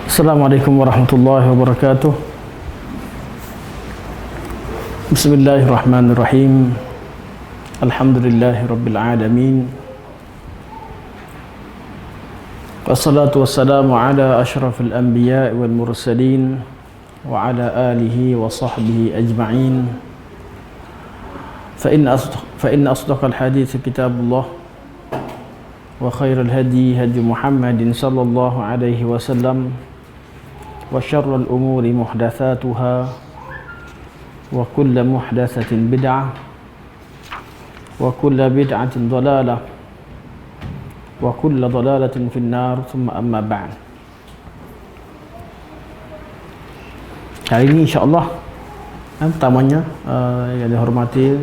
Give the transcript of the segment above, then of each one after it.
Assalamualaikum warahmatullahi wabarakatuh. Bismillahirrahmanirrahim. Alhamdulillahi rabbil alamin. Wassalatu wassalamu ala ashrafil anbiya wal mursalin wa ala alihi wa sahbihi ajma'in. Fa inna asdaqal hadits kitabullah wa khairal hadi hadi Muhammadin sallallahu alaihi wasallam. Wa syarrul umuri muhdatsatuha wa kullu muhdatsatin bid'ah wa kullu bid'atin dhalalah wa kullu dhalalatin finnar, thumma amma ba'd. Hari ini insya-Allah pertamanya yang dihormati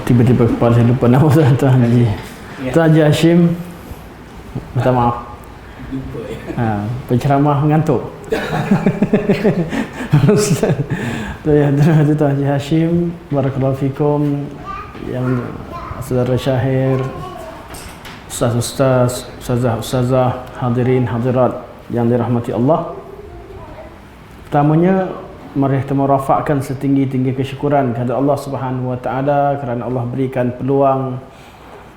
tiba-tiba kepala saya lupa nama Tuan Haji. Tuan Haji Hashim, minta maaf. Penceramah mengantuk. Tuan Haji Hashim, barakallahu fikum, yang saudara Syahir, ustaz-ustaz, ustazah, hadirin hadirat yang dirahmati Allah. Pertamanya, mari kita merafakkan setinggi-tinggi kesyukuran kepada Allah Subhanahu wa taala kerana Allah berikan peluang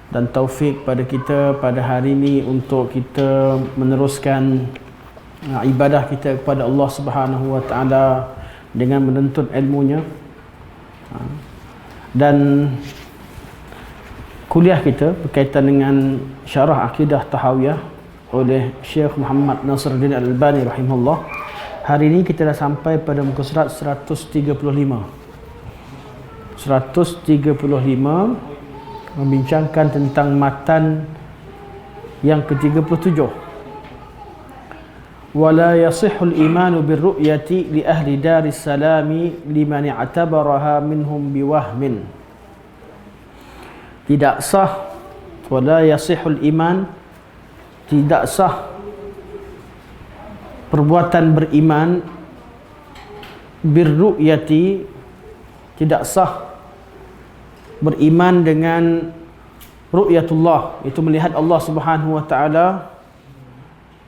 dan taufik pada kita pada hari ini untuk kita meneruskan ibadah kita kepada Allah Subhanahu wa taala dengan menuntut ilmunya. Dan kuliah kita berkaitan dengan syarah akidah tahawiyah oleh Syekh Muhammad Nasiruddin Al-Albani rahimahullah. Hari ini kita dah sampai pada muka surat 135. 135 membincangkan tentang matan yang ke-37. Wala yasihul imanu birru'yati li ahli daris salami liman i'tabaraha minhum biwahmin. Tidak sah, wala yasihul iman, tidak sah perbuatan beriman birru'yati, tidak sah beriman dengan ru'yatullah, itu melihat Allah Subhanahu wa taala,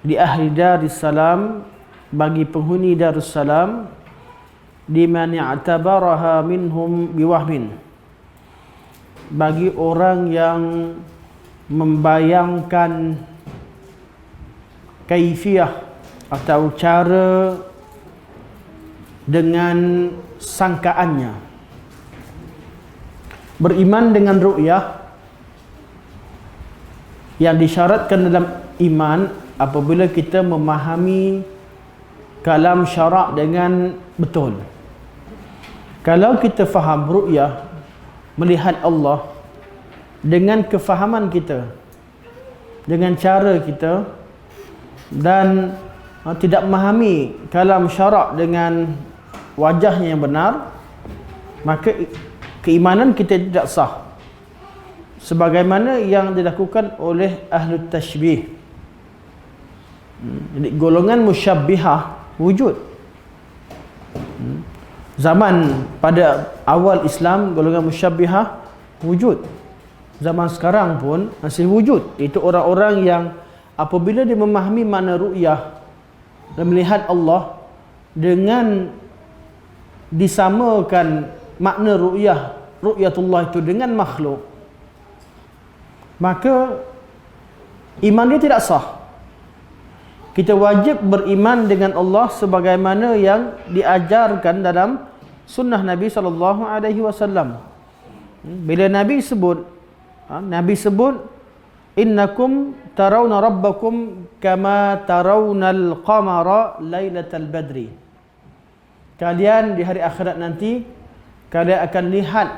di ahli Darussalam, bagi penghuni Darussalam, liman i'tabaraha minhum biwahmin, bagi orang yang membayangkan kaifiyah atau cara dengan sangkaannya. Beriman dengan ru'yah yang disyaratkan dalam iman apabila kita memahami kalam syarak dengan betul. Kalau kita faham ru'yah, melihat Allah dengan kefahaman kita, dengan cara kita, dan tidak memahami kalam syarak dengan wajahnya yang benar, maka keimanan kita tidak sah, sebagaimana yang dilakukan oleh ahlu tashbih. Jadi golongan musyabbihah wujud. Zaman pada awal Islam, golongan musyabbihah wujud. Zaman sekarang pun masih wujud. Itu orang-orang yang apabila dia memahami makna ru'yah dan melihat Allah dengan disamakan makna ru'yatullah itu dengan makhluk, maka iman dia tidak sah. Kita wajib beriman dengan Allah sebagaimana yang diajarkan dalam sunnah Nabi SAW. Bila Nabi sebut innakum tarawna rabbakum kama tarawnal qamara lailatal badri. Kalian di hari akhirat nanti, kalian akan lihat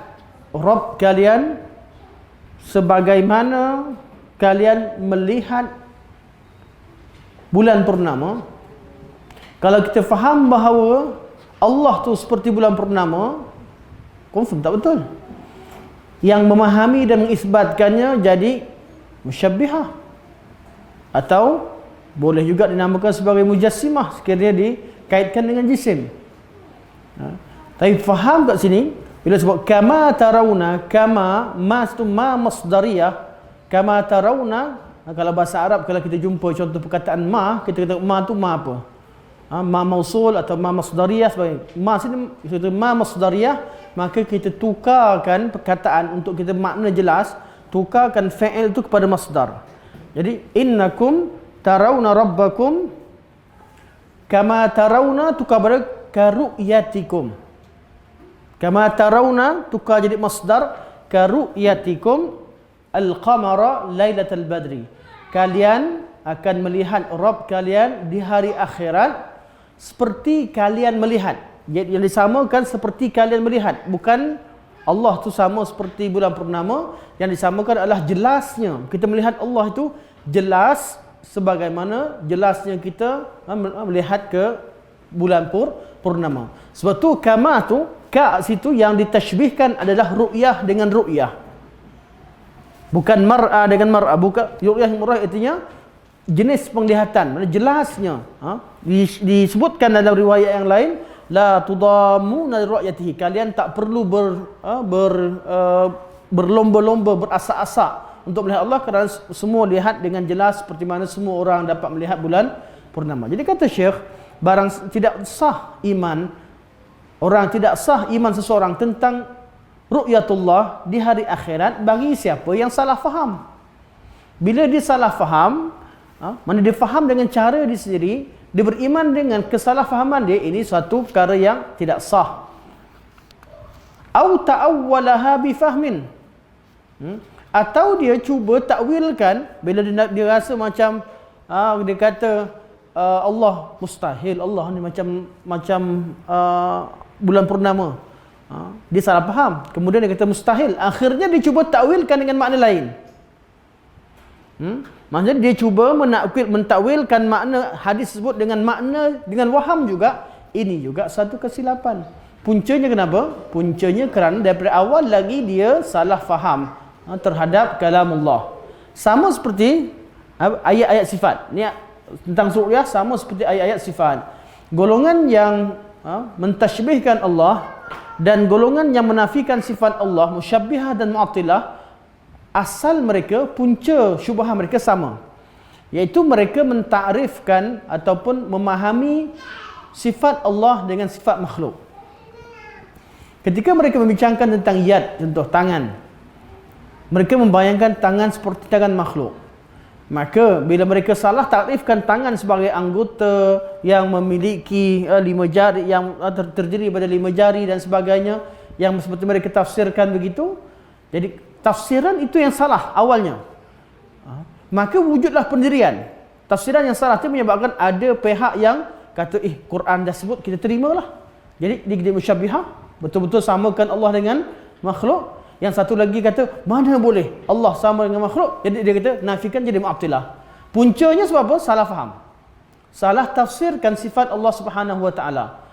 Rabb kalian sebagaimana kalian melihat bulan purnama. Kalau kita faham bahawa Allah tu seperti bulan purnama, confirm tak betul. Yang memahami dan mengisbatkannya jadi musyabbihah, atau boleh juga dinamakan sebagai mujassimah sekiranya dikaitkan dengan jisim. Tapi faham kat sini Bila sebut kama tarawna, kama mas tu ma masdariyah, kama tarawna. Kalau bahasa Arab, kalau kita jumpa contoh perkataan ma, kita kata ma tu ma apa? Ma mausul atau ma masdariyah sebagai ma sini kita ma masdariyah, maka kita tukarkan perkataan untuk kita makna jelas, tukarkan fa'il tu kepada masdar. Jadi innakum tarawna rabbakum kama tarawna tukar pada karu'yatikum. Kama tarawna tukar jadi masdar karu'yatikum al-qamara lailatal badri. Kalian akan melihat Rabb kalian di hari akhirat seperti kalian melihat. Yang disamakan seperti kalian melihat, bukan Allah tu sama seperti bulan purnama. Yang disamakan adalah jelasnya. Kita melihat Allah itu jelas sebagaimana jelasnya kita melihat ke bulan purnama. Sebab tu kama tu, ka situ yang ditashbihkan adalah ru'yah dengan ru'yah. Bukan mar'a dengan mar'a. Bukan ru'yah yang mar'a artinya jenis penglihatan, mana jelasnya. Disebutkan dalam riwayat yang lain, la tudamuna liru'yatihi, kalian tak perlu berlomba-lomba, berasa-asa untuk melihat Allah, kerana semua lihat dengan jelas seperti mana semua orang dapat melihat bulan purnama. Jadi kata Syekh, barang tidak sah iman orang, tidak sah iman seseorang tentang ru'yatullah di hari akhirat bagi siapa yang salah faham. Bila dia salah faham, mana dia faham dengan cara dia sendiri, dia beriman dengan kesalahfahaman dia, ini suatu perkara yang tidak sah. Au ta'awwalaha bifahmin, atau dia cuba takwilkan bila dia rasa macam dia kata Allah mustahil, Allah ni macam bulan purnama. Dia salah faham, kemudian dia kata mustahil, akhirnya dia cuba takwilkan dengan makna lain. Maksudnya dia cuba mentakwilkan makna hadis tersebut dengan makna, dengan waham juga. Ini juga satu kesilapan. Puncanya kenapa? Puncanya kerana daripada awal lagi dia salah faham terhadap kalamullah. Sama seperti ayat-ayat sifat. Ni tentang ru'yah sama seperti ayat-ayat sifat. Golongan yang mentashbihkan Allah dan golongan yang menafikan sifat Allah, musyabbihah dan mu'attilah, asal mereka, punca syubhah mereka sama, iaitu mereka mentakrifkan ataupun memahami sifat Allah dengan sifat makhluk. Ketika mereka membincangkan tentang yad, contoh tangan, mereka membayangkan tangan seperti tangan makhluk. Maka bila mereka salah takrifkan tangan sebagai anggota yang memiliki 5 jari, yang terdiri pada 5 jari dan sebagainya, yang seperti mereka tafsirkan begitu, jadi tafsiran itu yang salah awalnya. Maka wujudlah pendirian. Tafsiran yang salah itu menyebabkan ada pihak yang kata, Quran dah sebut, kita terimalah. Jadi dia musyabbihah, betul-betul samakan Allah dengan makhluk. Yang satu lagi kata, mana boleh Allah sama dengan makhluk. Jadi dia kata, nafikan, jadi mu'attilah. Puncanya sebab apa? Salah faham. Salah tafsirkan sifat Allah Subhanahu wa taala.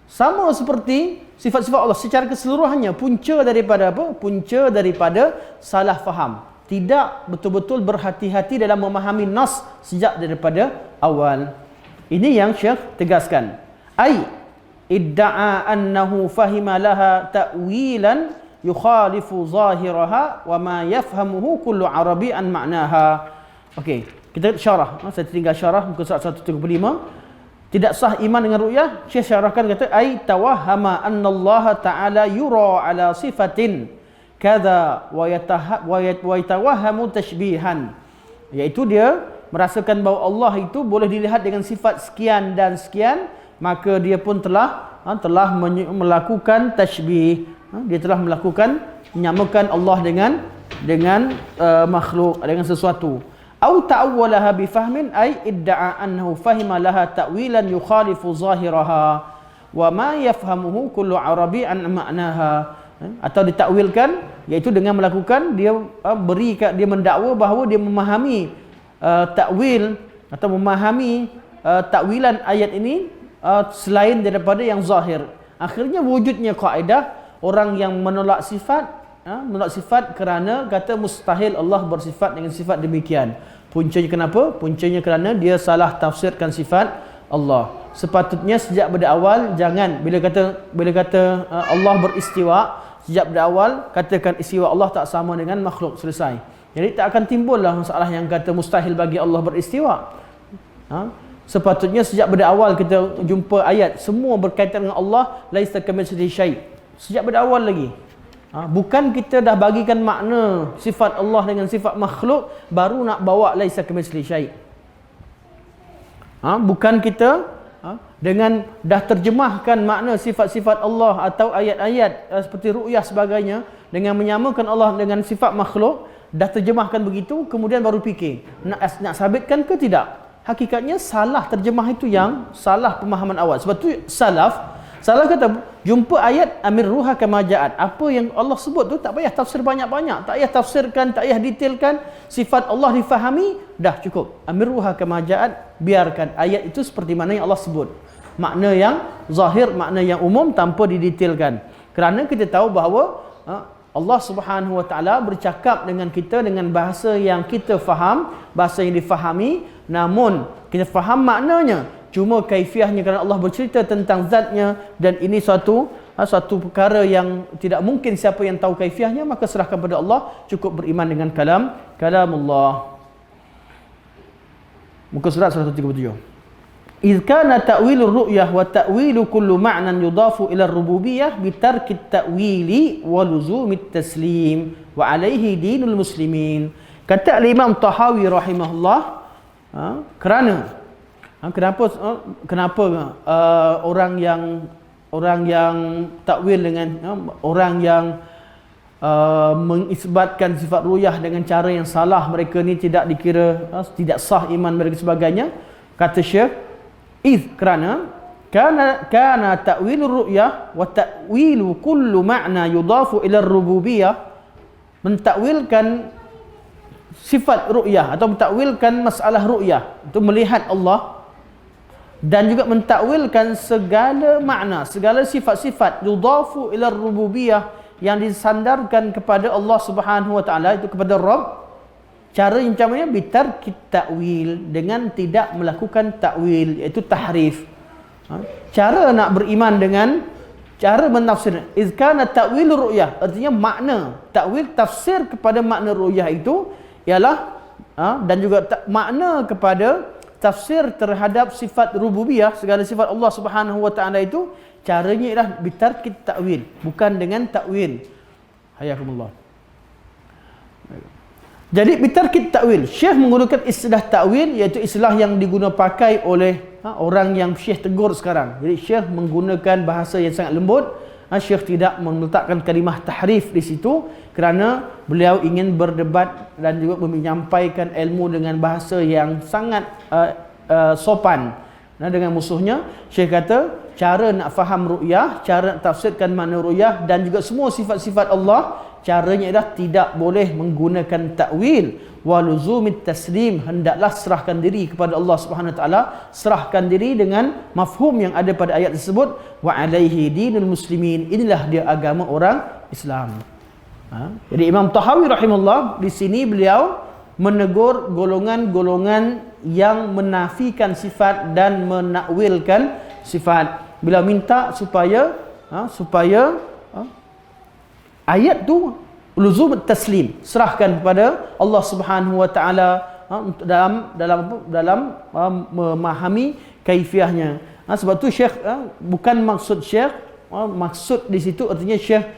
Sama seperti sifat-sifat Allah secara keseluruhannya, punca daripada apa? Punca daripada salah faham. Tidak betul-betul berhati-hati dalam memahami nas sejak daripada awal. Ini yang Syekh tegaskan. Ai idda'a annahu fahima laha ta'wilan yukhalifu zahiraha wa ma yafhamuhu kullu arabi an ma'naha. Okey, kita syarah. Saya tinggal syarah muka surat 135. Tidak sah iman dengan ru'yah. Syekh syarahkan kata, ai tawahhama anna Allah Ta'ala yura ala sifatin kadza wa yatawahhamu tashbihan, iaitu dia merasakan bahawa Allah itu boleh dilihat dengan sifat sekian dan sekian, maka dia pun telah melakukan tashbih. Dia telah melakukan menyamakan Allah dengan makhluk, dengan sesuatu. Au ta'awwalaha bifahmin ay idda'a annahu fahima laha ta'wilan yukhalifu zahiraha wa ma yafhamuhu kullu arabi an ma'naha. Atau ditakwilkan, iaitu dengan melakukan dia mendakwa bahawa dia memahami takwil atau memahami takwilan ayat ini selain daripada yang zahir. Akhirnya wujudnya kaedah orang yang menolak sifat kerana kata mustahil Allah bersifat dengan sifat demikian. Puncanya kenapa? Puncanya kerana dia salah tafsirkan sifat Allah. Sepatutnya sejak pada awal jangan bila kata Allah beristiwa, sejak pada awal katakan istiwa Allah tak sama dengan makhluk, selesai. Jadi tak akan timbullah masalah yang kata mustahil bagi Allah beristiwa. Sepatutnya sejak pada awal kita jumpa ayat semua berkaitan dengan Allah, laisa kamitslihi syai'. Sejak pada awal lagi. Bukan kita dah bagikan makna sifat Allah dengan sifat makhluk baru nak bawa laisa kamitslihi syai'. Bukan kita dengan dah terjemahkan makna sifat-sifat Allah atau ayat-ayat seperti ru'yah sebagainya dengan menyamakan Allah dengan sifat makhluk, dah terjemahkan begitu kemudian baru fikir nak sabitkan ke tidak. Hakikatnya salah terjemah itu yang salah pemahaman awal. Sebab tu Salaf kata jumpa ayat amir ruha kama ja'at. Apa yang Allah sebut tu tak payah tafsir banyak-banyak, tak payah tafsirkan, tak payah detailkan. Sifat Allah difahami, dah cukup. Amir ruha kama ja'at, biarkan ayat itu seperti mana yang Allah sebut. Makna yang zahir, makna yang umum tanpa didetailkan. Kerana kita tahu bahawa Allah Subhanahu Wa Taala bercakap dengan kita dengan bahasa yang kita faham, bahasa yang difahami, namun kita faham maknanya. Cuma kaifiahnya kerana Allah bercerita tentang zatnya dan ini satu perkara yang tidak mungkin siapa yang tahu kaifiahnya, maka serahkan pada Allah, cukup beriman dengan kalamullah. Muka surat 137. Idh kana ta'wilur ru'yah wa ta'wilu kullu ma'nan yudafu ila ar-rububiyyah bi tarki at-ta'wili wa luzumit taslim wa alaihi dinul muslimin. Kata Imam Tahawi rahimahullah, kenapa orang yang takwil dengan orang yang mengisbatkan sifat ru'yah dengan cara yang salah, mereka ni tidak dikira tidak sah iman mereka sebagainya. Kata Syekh, kerana kana ta'wilur ru'yah wa ta'wilu kullu ma'na yudafu ila ar-rububiyyah, mentakwilkan sifat ru'yah atau mentakwilkan masalah ru'yah itu melihat Allah, dan juga mentakwilkan segala makna, segala sifat-sifat yudafu ila ar-rububiyyah yang disandarkan kepada Allah Subhanahu Wa Taala, itu kepada Rabb. Cara yang macam mana? Bitarkit ta'wil, dengan tidak melakukan ta'wil, iaitu tahrif. Cara nak beriman dengan cara menafsir. Izkana ta'wilur ru'yah, artinya makna ta'wil, tafsir kepada makna ru'yah itu ialah dan juga makna kepada tafsir terhadap sifat rububiyah, segala sifat Allah Subhanahu Wa Taala itu caranya ialah bitarkit ta'wil, bukan dengan ta'wil. Hayakumullah. Jadi bitarkit ta'wil, Syekh menggunakan istilah ta'wil, iaitu istilah yang digunakan pakai oleh orang yang Syekh tegur sekarang. Jadi Syekh menggunakan bahasa yang sangat lembut. Syekh tidak meletakkan kalimah tahrif di situ kerana beliau ingin berdebat dan juga menyampaikan ilmu dengan bahasa yang sangat sopan. Dengan musuhnya, Syekh kata cara nak faham ru'yah, cara nak tafsirkan makna ru'yah dan juga semua sifat-sifat Allah, caranya adalah tidak boleh menggunakan ta'wil. Wa luzumit taslim, hendaklah serahkan diri kepada Allah Subhanahu Wa Taala, serahkan diri dengan mafhum yang ada pada ayat tersebut. Wa alaihi dinul muslimin, inilah dia agama orang Islam. Jadi Imam Tahawi rahimahullah di sini beliau menegur golongan-golongan yang menafikan sifat dan menakwilkan sifat. Beliau minta supaya ayat tu luzum taslim, serahkan kepada Allah Subhanahu Wa Taala dalam memahami kaifiahnya. Sebab tu Syekh bukan maksud Syekh, maksud di situ artinya Syekh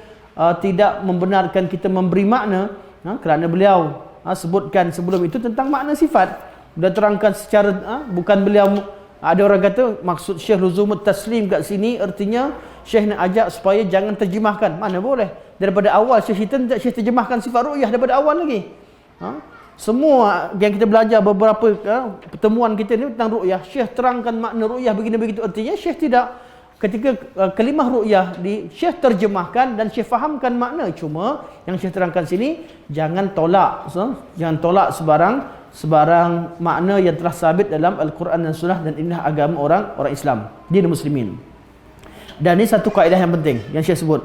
tidak membenarkan kita memberi makna, kerana beliau sebutkan sebelum itu tentang makna sifat. Dia terangkan secara bukan beliau. Ada orang kata maksud Syekh luzumut taslim kat sini artinya Syekh nak ajak supaya jangan terjemahkan. Mana boleh. Daripada awal Syekh terjemahkan sifat ru'yah daripada awal lagi. Semua yang kita belajar beberapa pertemuan kita ni tentang ru'yah, Syekh terangkan makna ru'yah begini begitu. Artinya Syekh tidak, ketika kalimah ru'yah Syekh terjemahkan dan Syekh fahamkan makna. Cuma yang Syekh terangkan sini, jangan tolak sebarang makna yang telah sabit dalam Al-Quran dan Sunnah, dan inilah agama orang Islam, din muslimin. Dan ini satu kaedah yang penting yang Syekh sebut,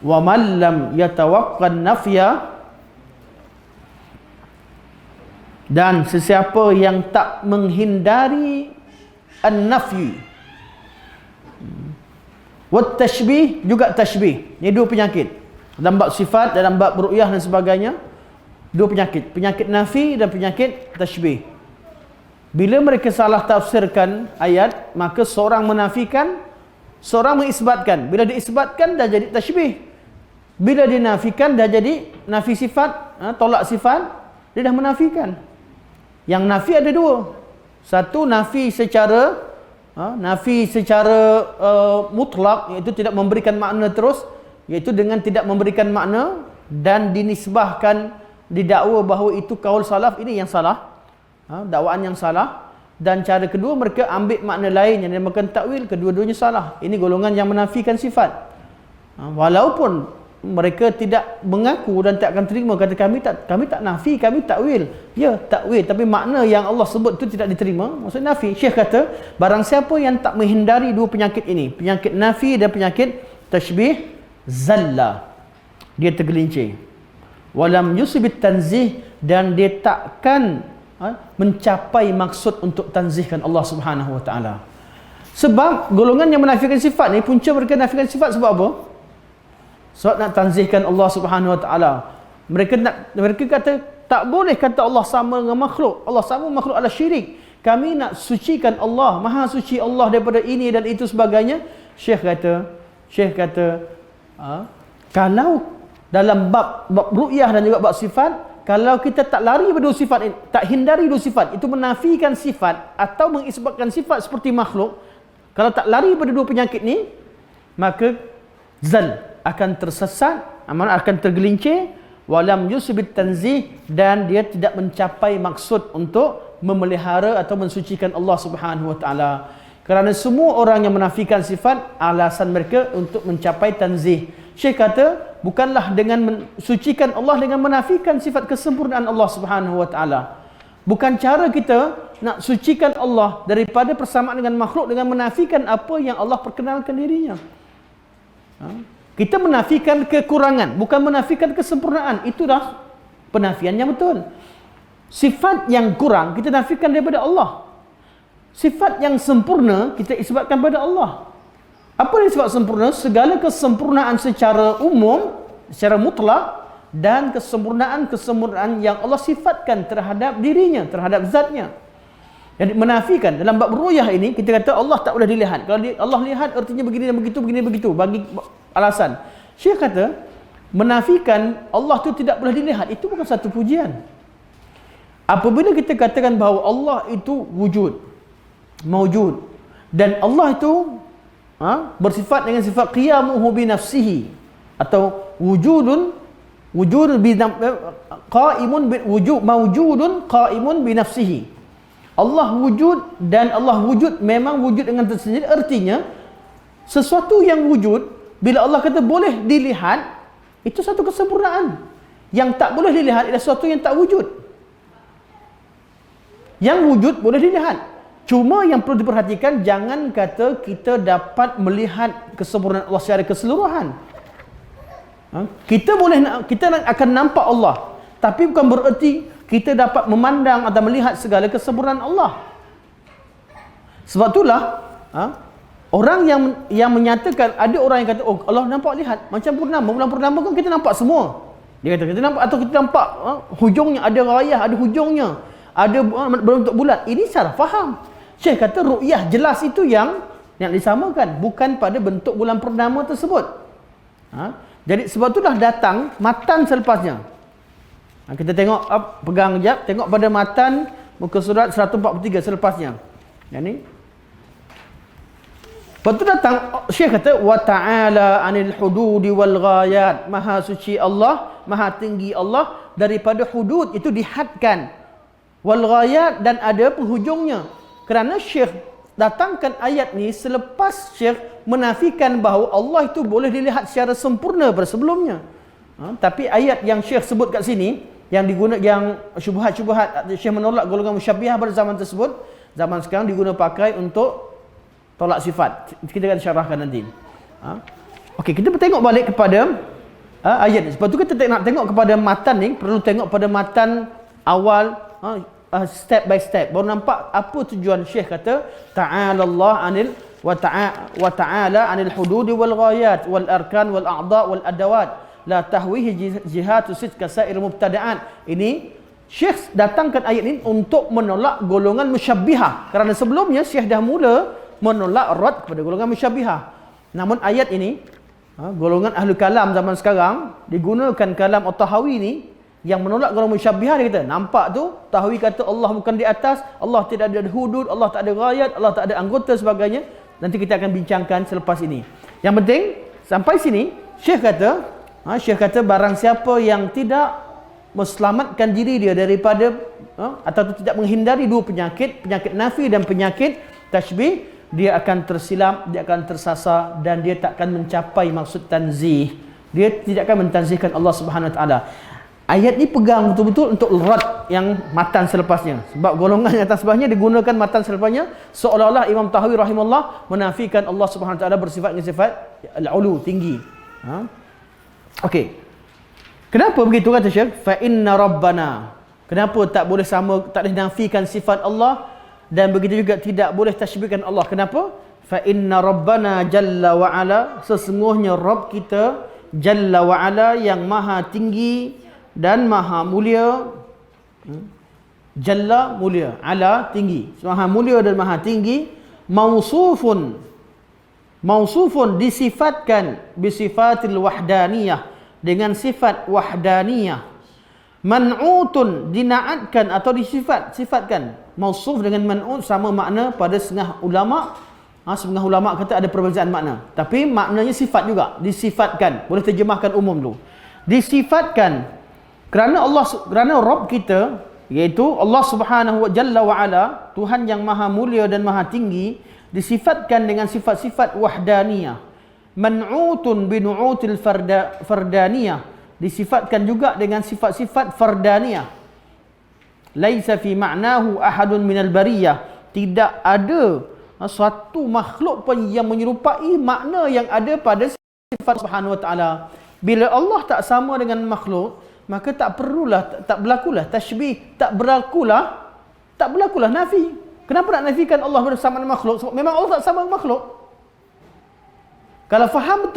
wa man lam yatawaqqan nafya, dan sesiapa yang tak menghindari an-nafyi, wa tashbih, juga tashbih. Ini dua penyakit. Dalam bab sifat, dalam bab ru'yah dan sebagainya, dua penyakit. Penyakit nafi dan penyakit tashbih. Bila mereka salah tafsirkan ayat, maka seorang menafikan, seorang mengisbatkan. Bila diisbatkan, dah jadi tashbih. Bila dinafikan, dah jadi nafi sifat, tolak sifat, dia dah menafikan. Yang nafi ada dua. Satu, nafi secara mutlak, iaitu tidak memberikan makna terus, iaitu dengan tidak memberikan makna dan dinisbahkan, didakwa bahawa itu kaul salaf, ini yang salah, dakwaan yang salah. Dan cara kedua, mereka ambil makna lain yang dinamakan takwil, kedua-duanya salah. Ini golongan yang menafikan sifat. Walaupun mereka tidak mengaku dan tak akan terima, kata kami tak nafi, kami takwil. Ya, takwil, tapi makna yang Allah sebut itu tidak diterima, maksud nafi. Syekh kata, barang siapa yang tak menghindari dua penyakit ini, penyakit nafi dan penyakit tashbih, zalla, dia tergelincir. Walam yusibit tanzih, dan dia takkan mencapai maksud untuk tanzihkan Allah Subhanahu wa taala. Sebab golongan yang menafikan sifat ni, punca mereka nafikan sifat sebab apa? Sebab nak tanzihkan Allah Subhanahu wa taala. Mereka kata tak boleh kata Allah sama dengan makhluk. Allah sama makhluk adalah syirik. Kami nak sucikan Allah, maha suci Allah daripada ini dan itu sebagainya. Syekh kata kalau dalam bab ru'yah dan juga bab sifat, kalau kita tak lari pada dua sifat ini, tak hindari dua sifat, itu menafikan sifat atau mengisbatkan sifat seperti makhluk, kalau tak lari pada dua penyakit ni, maka zal, akan tersesat, akan tergelincir, walam yusibit tanzih, dan dia tidak mencapai maksud untuk memelihara atau mensucikan Allah Subhanahu wa taala. Kerana semua orang yang menafikan sifat, alasan mereka untuk mencapai tanzih. Syekh kata, bukanlah dengan mensucikan Allah dengan menafikan sifat kesempurnaan Allah Subhanahu wa taala. Bukan cara kita nak sucikan Allah daripada persamaan dengan makhluk dengan menafikan apa yang Allah perkenalkan dirinya. Kita menafikan kekurangan, bukan menafikan kesempurnaan. Itu dah penafian yang betul. Sifat yang kurang kita nafikan daripada Allah. Sifat yang sempurna kita isbatkan pada Allah. Apa yang sifat sempurna? Segala kesempurnaan secara umum, secara mutlak, dan kesempurnaan yang Allah sifatkan terhadap dirinya, terhadap zatnya. Jadi menafikan dalam bab ru'yah ini, kita kata Allah tak boleh dilihat. Kalau Allah lihat artinya begini dan begitu, begini begitu, bagi alasan. Syekh kata menafikan Allah tu tidak boleh dilihat, itu bukan satu pujian. Apabila kita katakan bahawa Allah itu wujud, maujud, dan Allah itu bersifat dengan sifat qiyamuhu bi nafsihi, atau wujud bi qaimun bi wujud, maujudun qaimun bi nafsihi. Allah wujud dan Allah wujud memang wujud dengan tersendiri, artinya sesuatu yang wujud bila Allah kata boleh dilihat, itu satu kesempurnaan. Yang tak boleh dilihat adalah sesuatu yang tak wujud. Yang wujud boleh dilihat. Cuma yang perlu diperhatikan, jangan kata kita dapat melihat kesempurnaan Allah secara keseluruhan. Kita akan nampak Allah, tapi bukan bererti kita dapat memandang atau melihat segala kesempurnaan Allah. Sebab itulah orang yang menyatakan, ada orang yang kata, oh Allah nampak lihat macam purnama. Bulan purnama kan kita nampak semua. Dia kata kita nampak, atau kita nampak hujungnya, ada rayah, ada hujungnya, ada berbentuk bulat. Ini salah faham. Syekh kata ru'yah jelas itu yang disamakan, bukan pada bentuk bulan purnama tersebut. Jadi sebab itulah datang matan selepasnya. Kita tengok, pegang sekejap, tengok pada matan muka surat 143 selepasnya. Yang ni. Lepas tu datang Syekh kata wa ta'ala 'anil hududi wal ghayat. Maha suci Allah, maha tinggi Allah daripada hudud, itu dihadkan, wal ghayat, dan ada penghujungnya. Kerana Syekh datangkan ayat ni selepas Syekh menafikan bahawa Allah itu boleh dilihat secara sempurna pada sebelumnya. Tapi ayat yang Syekh sebut kat sini, yang syubhat-syubhat, Syekh menolak golongan musyabbihah pada zaman tersebut, zaman sekarang diguna pakai untuk tolak sifat. Kita akan syarahkan nanti. Okey, kita tengok balik kepada ayat ni. Sebab tu kita nak tengok kepada matan ni, perlu tengok pada matan awal, step by step, baru nampak apa tujuan Syekh kata ta'ala Allah anil wa ta'ala anil hududi wal ghayat wal arkan wal a'dha wal adawat. la tahwihi jihatu sidq kasair mubtada'at. Ini Syekh datangkan ayat ini untuk menolak golongan musyabbihah. Kerana sebelumnya Syekh dah mula menolak rad kepada golongan musyabbihah. Namun ayat ini, golongan ahli kalam zaman sekarang digunakan kalam At-Tahawi ni yang menolak golongan musyabbihah. Dia kata, nampak tu Tahawi kata Allah bukan di atas, Allah tidak ada hudud, Allah tak ada ghayat, Allah tak ada anggota sebagainya. Nanti kita akan bincangkan selepas ini. Yang penting sampai sini Syekh kata barang siapa yang tidak meselamatkan diri dia daripada atau tidak menghindari dua penyakit nafi dan penyakit tashbih, dia akan tersilap, dia akan tersasar dan dia tak akan mencapai maksud tanzih. Dia tidak akan mentazihkan Allah Subhanahu Wa Taala. Ayat ni pegang betul-betul untuk rad yang matan selepasnya. Sebab golongan yang atas sebelahnya digunakan matan selepasnya seolah-olah Imam Tahawi rahimahullah menafikan Allah Subhanahu Wa Taala bersifat dengan sifat al-ulu, tinggi. Okey. Kenapa begitu kata Syekh? Fa inna rabbana. Kenapa tak boleh sama, tak boleh nafikan sifat Allah dan begitu juga tidak boleh tashbihkan Allah? Kenapa? Fa inna rabbana jalla wa ala, sesungguhnya Rabb kita jalla wa ala yang maha tinggi dan maha mulia. Jalla mulia, ala tinggi, maha mulia dan maha tinggi. Mausufun disifatkan bisifatil wahdaniyah, dengan sifat wahdaniyah. Man'utun dinaatkan atau sifatkan. Mausuf dengan man'ut sama makna pada setengah ulama. Setengah ulama kata ada perbezaan makna, tapi maknanya sifat juga, disifatkan. Boleh terjemahkan umum dulu. Disifatkan kerana Rabb kita, iaitu Allah Subhanahu wa Jalla wa Ala, Tuhan yang maha mulia dan maha tinggi, disifatkan dengan sifat-sifat wahdaniyah. Man'utun binu'util fardaniyah, disifatkan juga dengan sifat-sifat fardaniyah. Laisa fi ma'nahu ahadun minal bariyah, tidak ada suatu makhluk pun yang menyerupai makna yang ada pada sifat Subhanahu wa Ta'ala. Bila Allah tak sama dengan makhluk, maka tak berlakulah tashbih, tak berlakulah nafi. Kenapa nak nafikan Allah bersama dengan makhluk? Sebab memang Allah tak sama dengan makhluk. Kalau faham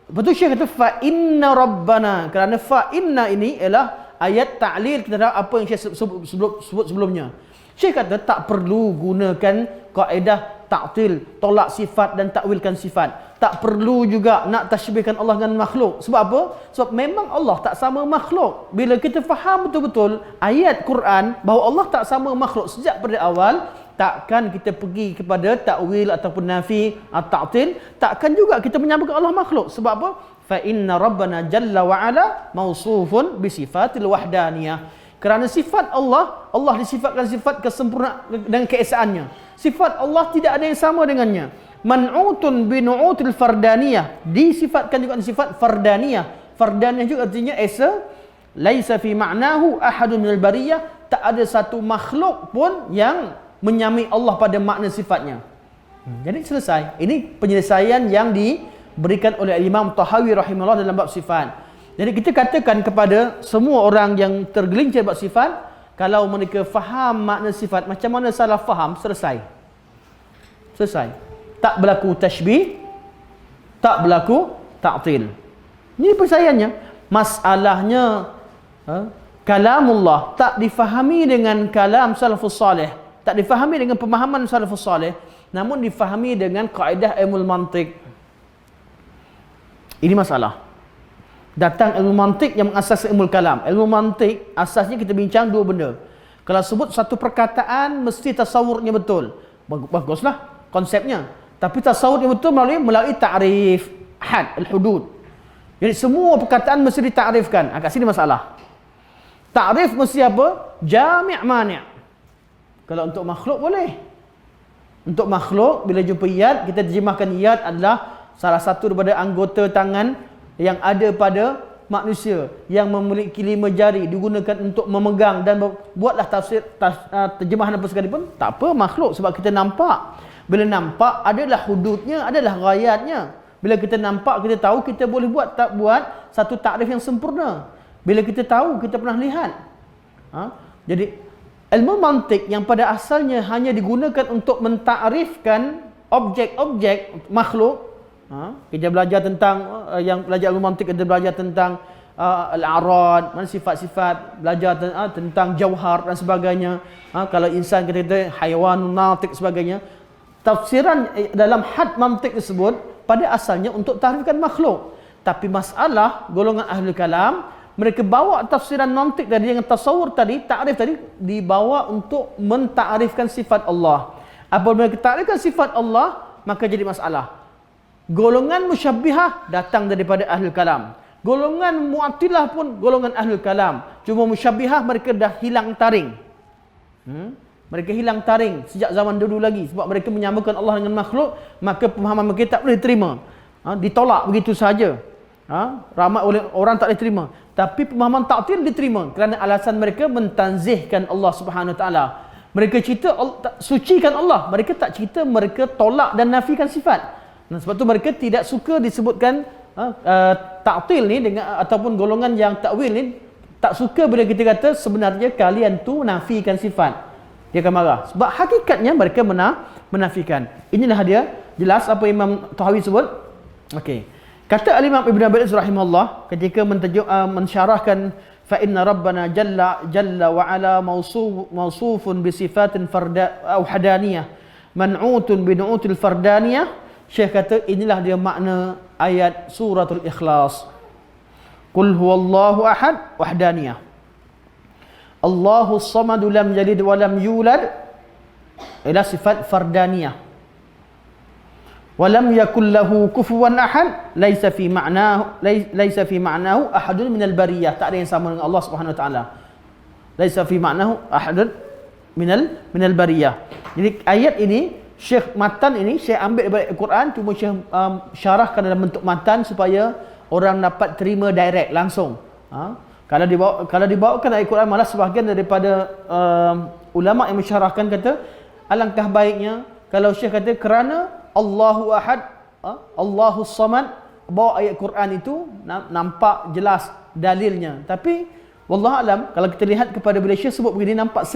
betul Syekh kata fa inna rabbana, kerana fa inna ini ialah ayat ta'lil terhadap apa yang Syekh sebut sebelumnya. Syekh kata tak perlu gunakan kaedah ta'til, tolak sifat dan takwilkan sifat. Tak perlu juga nak tashbihkan Allah dengan makhluk. Sebab apa? Sebab memang Allah tak sama makhluk. Bila kita faham betul-betul ayat Quran bahawa Allah tak sama makhluk sejak pada awal, takkan kita pergi kepada takwil ataupun nafi atau ta'til. Takkan juga kita menyamakan Allah makhluk. Sebab apa? Fa inna rabbana jalla wa ala mausufun bi sifatil wahdaniyah. Kerana sifat Allah disifatkan sifat kesempurnaan dan keesaannya. Sifat Allah tidak ada yang sama dengannya. Man'utun binu'util fardaniyah, disifatkan juga sifat fardaniyah. Fardaniyah juga artinya esa. Laisa fi ma'nahu ahadun minal bariyah, tak ada satu makhluk pun yang menyamai Allah pada makna sifatnya. Jadi selesai. Ini penyelesaian yang diberikan oleh Imam Tahawi rahimahullah dalam bab sifat. Jadi kita katakan kepada semua orang yang tergelincir bab sifat, kalau mereka faham makna sifat, macam mana salah faham, selesai. Tak berlaku tashbih, tak berlaku ta'til. Ini penyelesaiannya. Masalahnya kalamullah tak difahami dengan kalam salafus salih, tak difahami dengan pemahaman salafus salih, namun difahami dengan kaedah ilmu mantiq. Ini masalah. Datang ilmu mantiq yang mengasas ilmu kalam. Ilmu mantiq asasnya kita bincang dua benda. Kalau sebut satu perkataan mesti tasawurnya betul. Baguslah konsepnya. Tapi tasawurnya betul melalui ta'rif, had, al-hudud. Jadi semua perkataan mesti ditarifkan. Kat sini masalah. Ta'rif mesti apa? Jami' mani'. Kalau untuk makhluk boleh. Untuk makhluk bila jumpa yad, kita terjemahkan yad adalah salah satu daripada anggota tangan yang ada pada manusia yang memiliki 5 jari, digunakan untuk memegang dan buatlah tafsir terjemahan apa sekalipun. Tak apa makhluk, sebab kita nampak. Bila nampak adalah hududnya, adalah ghayatnya. Bila kita nampak, kita tahu, kita boleh buat satu takrif yang sempurna. Bila kita tahu, kita pernah lihat. Jadi ilmu mantik yang pada asalnya hanya digunakan untuk mentakrifkan objek-objek makhluk, Kita belajar tentang yang belajar ilmu mantik, kita belajar tentang al-arad, mana sifat-sifat, belajar tentang jauhar dan sebagainya. Kalau insan kita haiwan natik sebagainya. Tafsiran dalam had mantik tersebut pada asalnya untuk takrifkan makhluk. Tapi masalah golongan ahlul kalam, mereka bawa tafsiran mantik tadi dengan tasawur tadi, takrif tadi dibawa untuk mentakrifkan sifat Allah. Apabila mereka takrifkan sifat Allah, maka jadi masalah. Golongan musyabbihah datang daripada ahlul kalam. Golongan mu'attilah pun golongan ahlul kalam. Cuma musyabbihah mereka dah hilang taring. Mereka hilang taring sejak zaman dulu lagi. Sebab mereka menyamakan Allah dengan makhluk, maka pemahaman mereka tak boleh terima. Ditolak begitu saja. Ramai oleh orang tak boleh terima. Tapi pemahaman ta'til diterima kerana alasan mereka mentanzihkan Allah Subhanahu Wa Taala. Mereka cerita sucikan Allah. Mereka tak cerita mereka tolak dan nafikan sifat. Sebab tu mereka tidak suka disebutkan ta'til ni dengan ataupun golongan yang takwil ni tak suka bila kita kata sebenarnya kalian tu nafikan sifat. Dia akan marah. Sebab hakikatnya mereka menafikan. Inilah dia jelas apa Imam Tahawi sebut. Okey. Kata Al-Imam Ibn Abil Iz rahimahullah ketika mensyarahkan fa inna rabbana jalla wa ala mawsufun bi sifatin hadaniyah man'utun bi nu'util fardaniyah. Syekh kata inilah dia makna ayat suratul Ikhlas. Qul huwallahu ahad wahdaniyah. Allahus samadu lam yalid wa lam yulad. Ila sifat fardaniyah. Wa lam yakul lahu kufuwan ahad. Laisa fi ma'nahu ahadun minal bariyah. Tak ada yang sama dengan Allah Subhanahu wa taala. Laisa fi ma'nahu ahadun minal bariyah. Jadi ayat ini Syekh matan ini Syekh ambil daripada Al-Quran, cuma Syekh syarahkan dalam bentuk matan supaya orang dapat terima direct langsung. Kalau dibawakan ayat Al-Quran, malah sebahagian daripada ulama yang mensyarahkan kata alangkah baiknya kalau Syekh kata kerana Allahu Ahad, Allahus Samad, bawa ayat Quran itu nampak jelas dalilnya. Tapi wallahu alam, kalau kita lihat kepada bila Syekh sebut begini nampak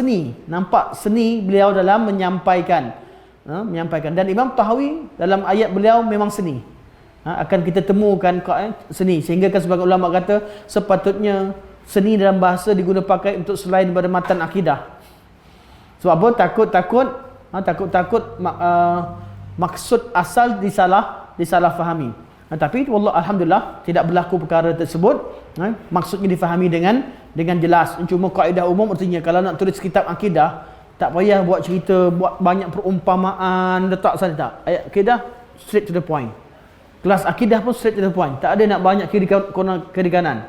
seni beliau dalam menyampaikan. Dan Imam Tahawi dalam ayat beliau memang seni. Akan kita temukan seni, sehingga kan sebagian ulama kata sepatutnya seni dalam bahasa digunakan pakai untuk selain daripada matan akidah. Sebab apa? Takut maksud asal disalah fahami. Tapi wallah alhamdulillah tidak berlaku perkara tersebut. Maksudnya difahami dengan jelas. Cuma kaedah umum artinya kalau nak tulis kitab akidah, tak payah buat cerita, buat banyak perumpamaan, letak sana tak. Ayat akidah straight to the point. Kelas akidah pun straight to the point. Tak ada nak banyak kiri kanan.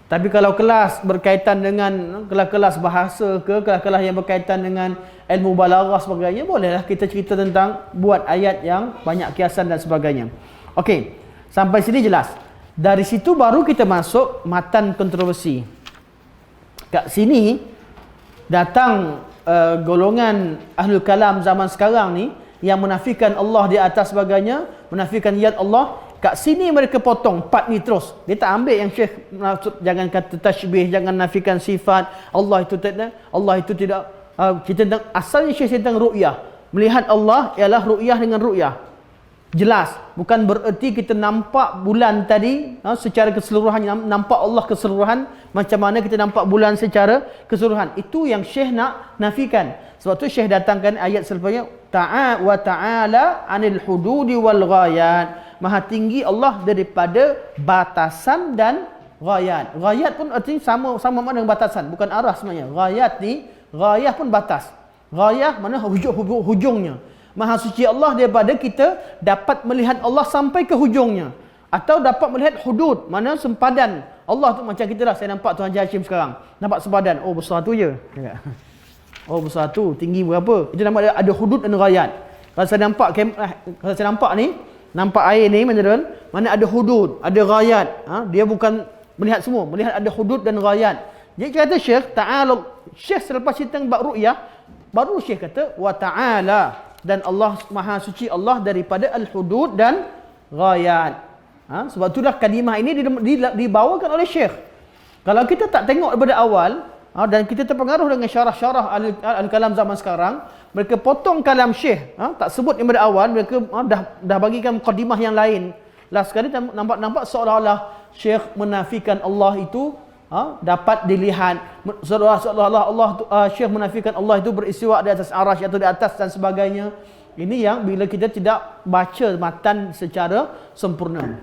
Tapi kalau kelas berkaitan dengan kelas bahasa ke, kelas yang berkaitan dengan ilmu balaghah sebagainya, bolehlah kita cerita tentang buat ayat yang banyak kiasan dan sebagainya. Okey, sampai sini jelas. Dari situ baru kita masuk matan kontroversi. Kat sini datang golongan ahlul kalam zaman sekarang ni yang menafikan Allah di atas sebagainya, menafikan yad Allah. Kat sini mereka potong part ni terus. Dia tak ambil yang Syekh maksud, jangan kata tashbih, jangan nafikan sifat Allah itu tidak kita tentang asalnya Syekh tentang ru'yah. Melihat Allah ialah ru'yah dengan ru'yah. Jelas, bukan bererti kita nampak bulan tadi secara keseluruhan, nampak Allah keseluruhan macam mana kita nampak bulan secara keseluruhan. Itu yang Syekh nak nafikan. Sebab tu Syekh datangkan ayat selepasnya, wa ta'ala 'anil hududi wal ghayat. Maha tinggi Allah daripada batasan dan ghayat. Ghayat pun artinya sama mana dengan batasan, bukan arah sebenarnya. Ghayat ni, ghayah pun batas. Ghayah mana hujungnya. Maha suci Allah daripada kita dapat melihat Allah sampai ke hujungnya. Atau dapat melihat hudud, mana sempadan Allah tu macam kita lah. Saya nampak Tuan Haji Hashim sekarang. Nampak sempadan. Oh besar tu je. Oh besar tu, tinggi berapa. Itu nama ada hudud dan ghayat. Kalau saya nampak ni, nampak air ni mana ada hudud, ada ghayat. Dia bukan melihat semua, melihat ada hudud dan ghayat. Jadi kata Syekh, ta'ala, Syekh selepas cerita bab ru'yah, baru Syekh kata wa ta'ala, dan Allah Maha Suci Allah daripada al-hudud dan ghayat. Sebab itulah kalimah ini dibawakan oleh Syekh. Kalau kita tak tengok daripada awal dan kita terpengaruh dengan syarah-syarah al-kalam zaman sekarang, mereka potong kalam Syekh, tak sebut daripada awal, mereka dah bagikan mukadimah yang lain. last sekali nampak seolah-olah Syekh menafikan Allah itu dapat dilihat, seolah-olah Allah Syekh menafikan Allah itu beristiwa di atas arasy atau di atas dan sebagainya. Ini yang bila kita tidak baca matan secara sempurna.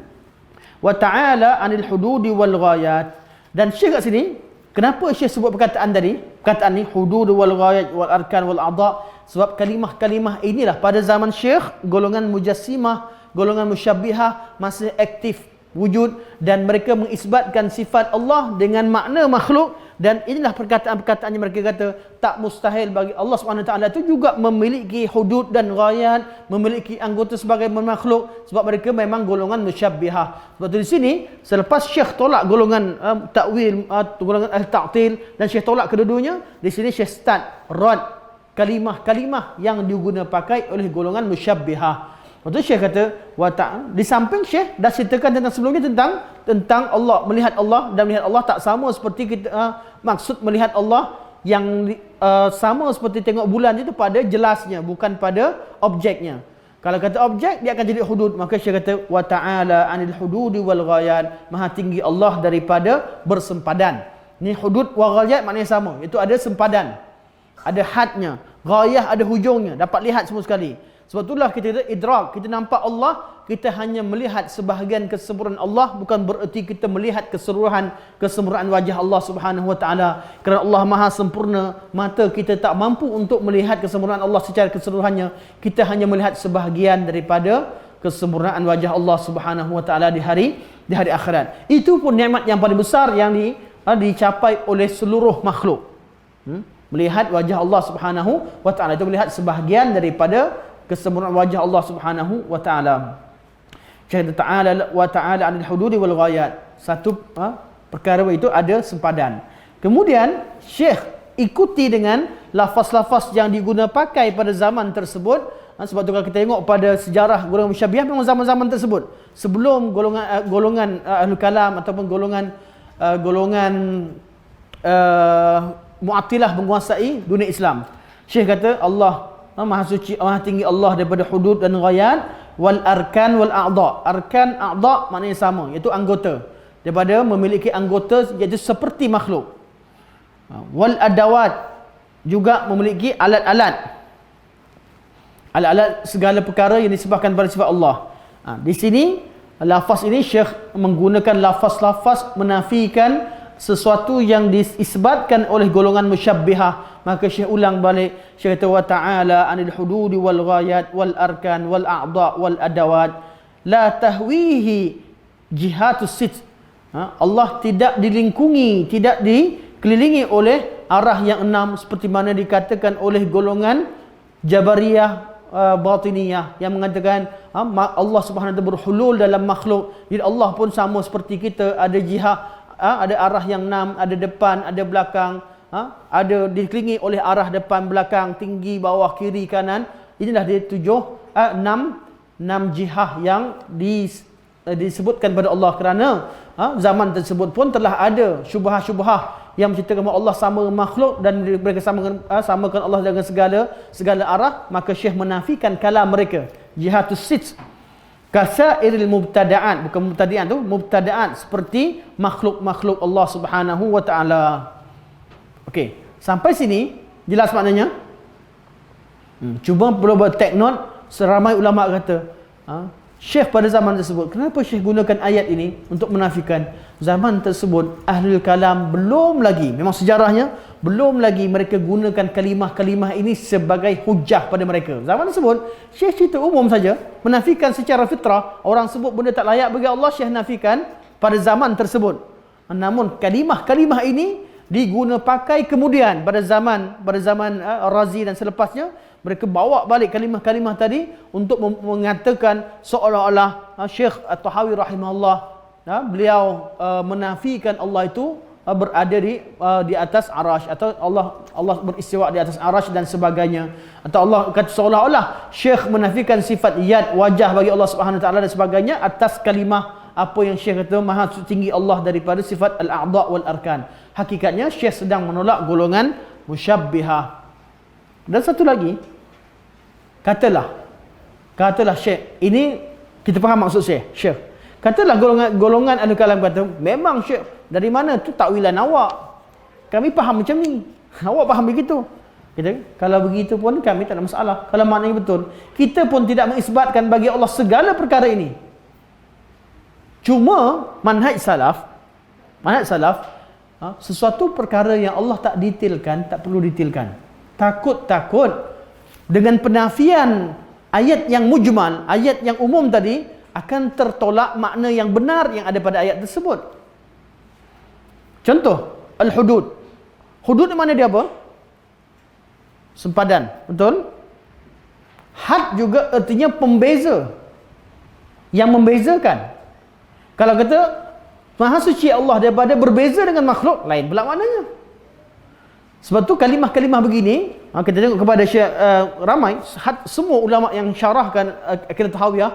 Wa ta'ala 'anil hududi wal ghayat. Dan Syekh kat sini, kenapa Syekh sebut perkataan tadi? Perkataan ni hudud wal ghayat wal arkan wal a'dha, sebab kalimah-kalimah inilah pada zaman Syekh golongan mujassimah, golongan musyabbihah masih aktif wujud dan mereka mengisbatkan sifat Allah dengan makna makhluk, dan inilah perkataan-perkataan yang mereka kata tak mustahil bagi Allah Subhanahu Wa Taala itu juga memiliki hudud dan ghayat, memiliki anggota sebagai makhluk, sebab mereka memang golongan musyabbihah. Sebab tu di sini selepas Syekh tolak golongan takwil, golongan al-ta'til, dan Syekh tolak kedua-duanya, di sini Syekh start rad kalimah-kalimah yang digunakan pakai oleh golongan musyabbihah. Lepas tu Syekh kata di samping Syekh dah ceritakan tentang sebelumnya tentang Allah, melihat Allah, dan melihat Allah tak sama seperti kita maksud melihat Allah yang sama seperti tengok bulan itu pada jelasnya, bukan pada objeknya. Kalau kata objek dia akan jadi hudud, maka Syekh kata wa ta'ala 'anil hududi wal ghayat, maha tinggi Allah daripada bersempadan. Ni hudud wa ghayat maknanya sama, itu ada sempadan, ada hadnya, ghayah ada hujungnya, dapat lihat semua sekali. Sebab itulah kita idrak, kita nampak Allah, kita hanya melihat sebahagian kesempurnaan Allah, bukan bererti kita melihat kesempurnaan wajah Allah Subhanahu Wa Taala. Kerana Allah Maha sempurna, mata kita tak mampu untuk melihat kesempurnaan Allah secara keseluruhannya. Kita hanya melihat sebahagian daripada kesempurnaan wajah Allah Subhanahu Wa Taala di hari akhirat. Itu pun nikmat yang paling besar yang dicapai oleh seluruh makhluk. Melihat wajah Allah Subhanahu Wa Taala itu melihat sebahagian daripada kesempurnaan wajah Allah Subhanahu Wa Taala. Syekh ta'ala wa ta'ala 'anil hududi wal ghayat. Satu perkara itu ada sempadan. Kemudian Syekh ikuti dengan lafaz-lafaz yang diguna pakai pada zaman tersebut. Sebab tu kalau kita tengok pada sejarah golongan musyabbihah memang zaman-zaman tersebut. Sebelum golongan ahlul kalam ataupun golongan Mu'attilah menguasai dunia Islam. Syekh kata Allah Maha suci, maha tinggi Allah daripada hudud dan ghayat, wal arkan wal a'dha. Arkan a'dha maknanya sama, iaitu anggota. Daripada memiliki anggota iaitu seperti makhluk. Wal adawat juga memiliki alat-alat. Alat-alat segala perkara yang disebabkan pada sifat Allah. Di sini lafaz ini Syekh menggunakan lafaz-lafaz menafikan sesuatu yang disebabkan oleh golongan musyabbihah. Maka Syekh ulang balik, Syekh kata wa ta'ala 'anil hududi wal ghayat wal arkan wal a'dha wal adawat la tahwihi jihatus sit. Allah tidak dilingkungi, tidak dikelilingi oleh arah yang enam seperti mana dikatakan oleh golongan Jabariyah Batiniyah yang mengatakan Allah Subhanahu wa taala berhulul dalam makhluk. Jadi Allah pun sama seperti kita, ada jihad, ada arah yang enam, ada depan, ada belakang, ada dikelilingi oleh arah depan, belakang, tinggi, bawah, kiri, kanan. Inilah dia enam jihah yang disebutkan pada Allah, kerana zaman tersebut pun telah ada syubhah-syubhah yang menceritakan bahawa Allah sama makhluk dan mereka samakan Allah dengan segala arah. Maka Syekh menafikan kalam mereka, jihatus sit, kasairil mubtada'at, bukan mubtadi'an tu, mubtada'at, seperti makhluk-makhluk Allah Subhanahu Wa Taala. Okey, sampai sini jelas maknanya. Cuma perlu buat take note, seramai ulama kata, Syekh pada zaman tersebut, kenapa Syekh gunakan ayat ini untuk menafikan? Zaman tersebut Ahlul Kalam belum lagi, memang sejarahnya belum lagi mereka gunakan kalimah-kalimah ini sebagai hujah pada mereka. Zaman tersebut Syekh cerita umum saja, menafikan secara fitrah. Orang sebut benda tak layak bagi Allah, Syekh nafikan pada zaman tersebut. Namun kalimah-kalimah ini diguna pakai kemudian pada zaman Razi dan selepasnya. Mereka bawa balik kalimah-kalimah tadi untuk mengatakan seolah-olah Syekh At-Tahawi rahimahullah, beliau menafikan Allah itu berada di atas arasy, atau Allah beristiwa di atas arasy dan sebagainya, atau Allah kata seolah-olah Syekh menafikan sifat yad, wajah bagi Allah Subhanahu Wa Taala dan sebagainya atas kalimah apa yang Syekh kata maha tinggi Allah daripada sifat al-a'dha wal arkan. Hakikatnya Syekh sedang menolak golongan musyabbihah. Dan satu lagi, katalah Syekh, ini kita faham maksud Syekh. Katalah golongan ahli kalam kata, memang Syekh, dari mana tu takwilan awak? Kami faham macam ni. Awak faham begitu. Kita, kalau begitu pun kami tak ada masalah. Kalau maknanya betul, kita pun tidak mengisbatkan bagi Allah segala perkara ini. Cuma manhaj salaf, sesuatu perkara yang Allah tak detailkan, tak perlu detailkan. Takut dengan penafian ayat yang mujmal, ayat yang umum tadi, akan tertolak makna yang benar yang ada pada ayat tersebut. Contoh, al-hudud. Hudud di mana dia apa? Sempadan, betul? Had juga artinya pembeza, yang membezakan. Kalau kata Maha suci Allah daripada berbeza dengan makhluk, lain pula maknanya. Sebab tu kalimah-kalimah begini, kita tengok kepada ramai, semua ulama yang syarahkan akidah Tahawiyah,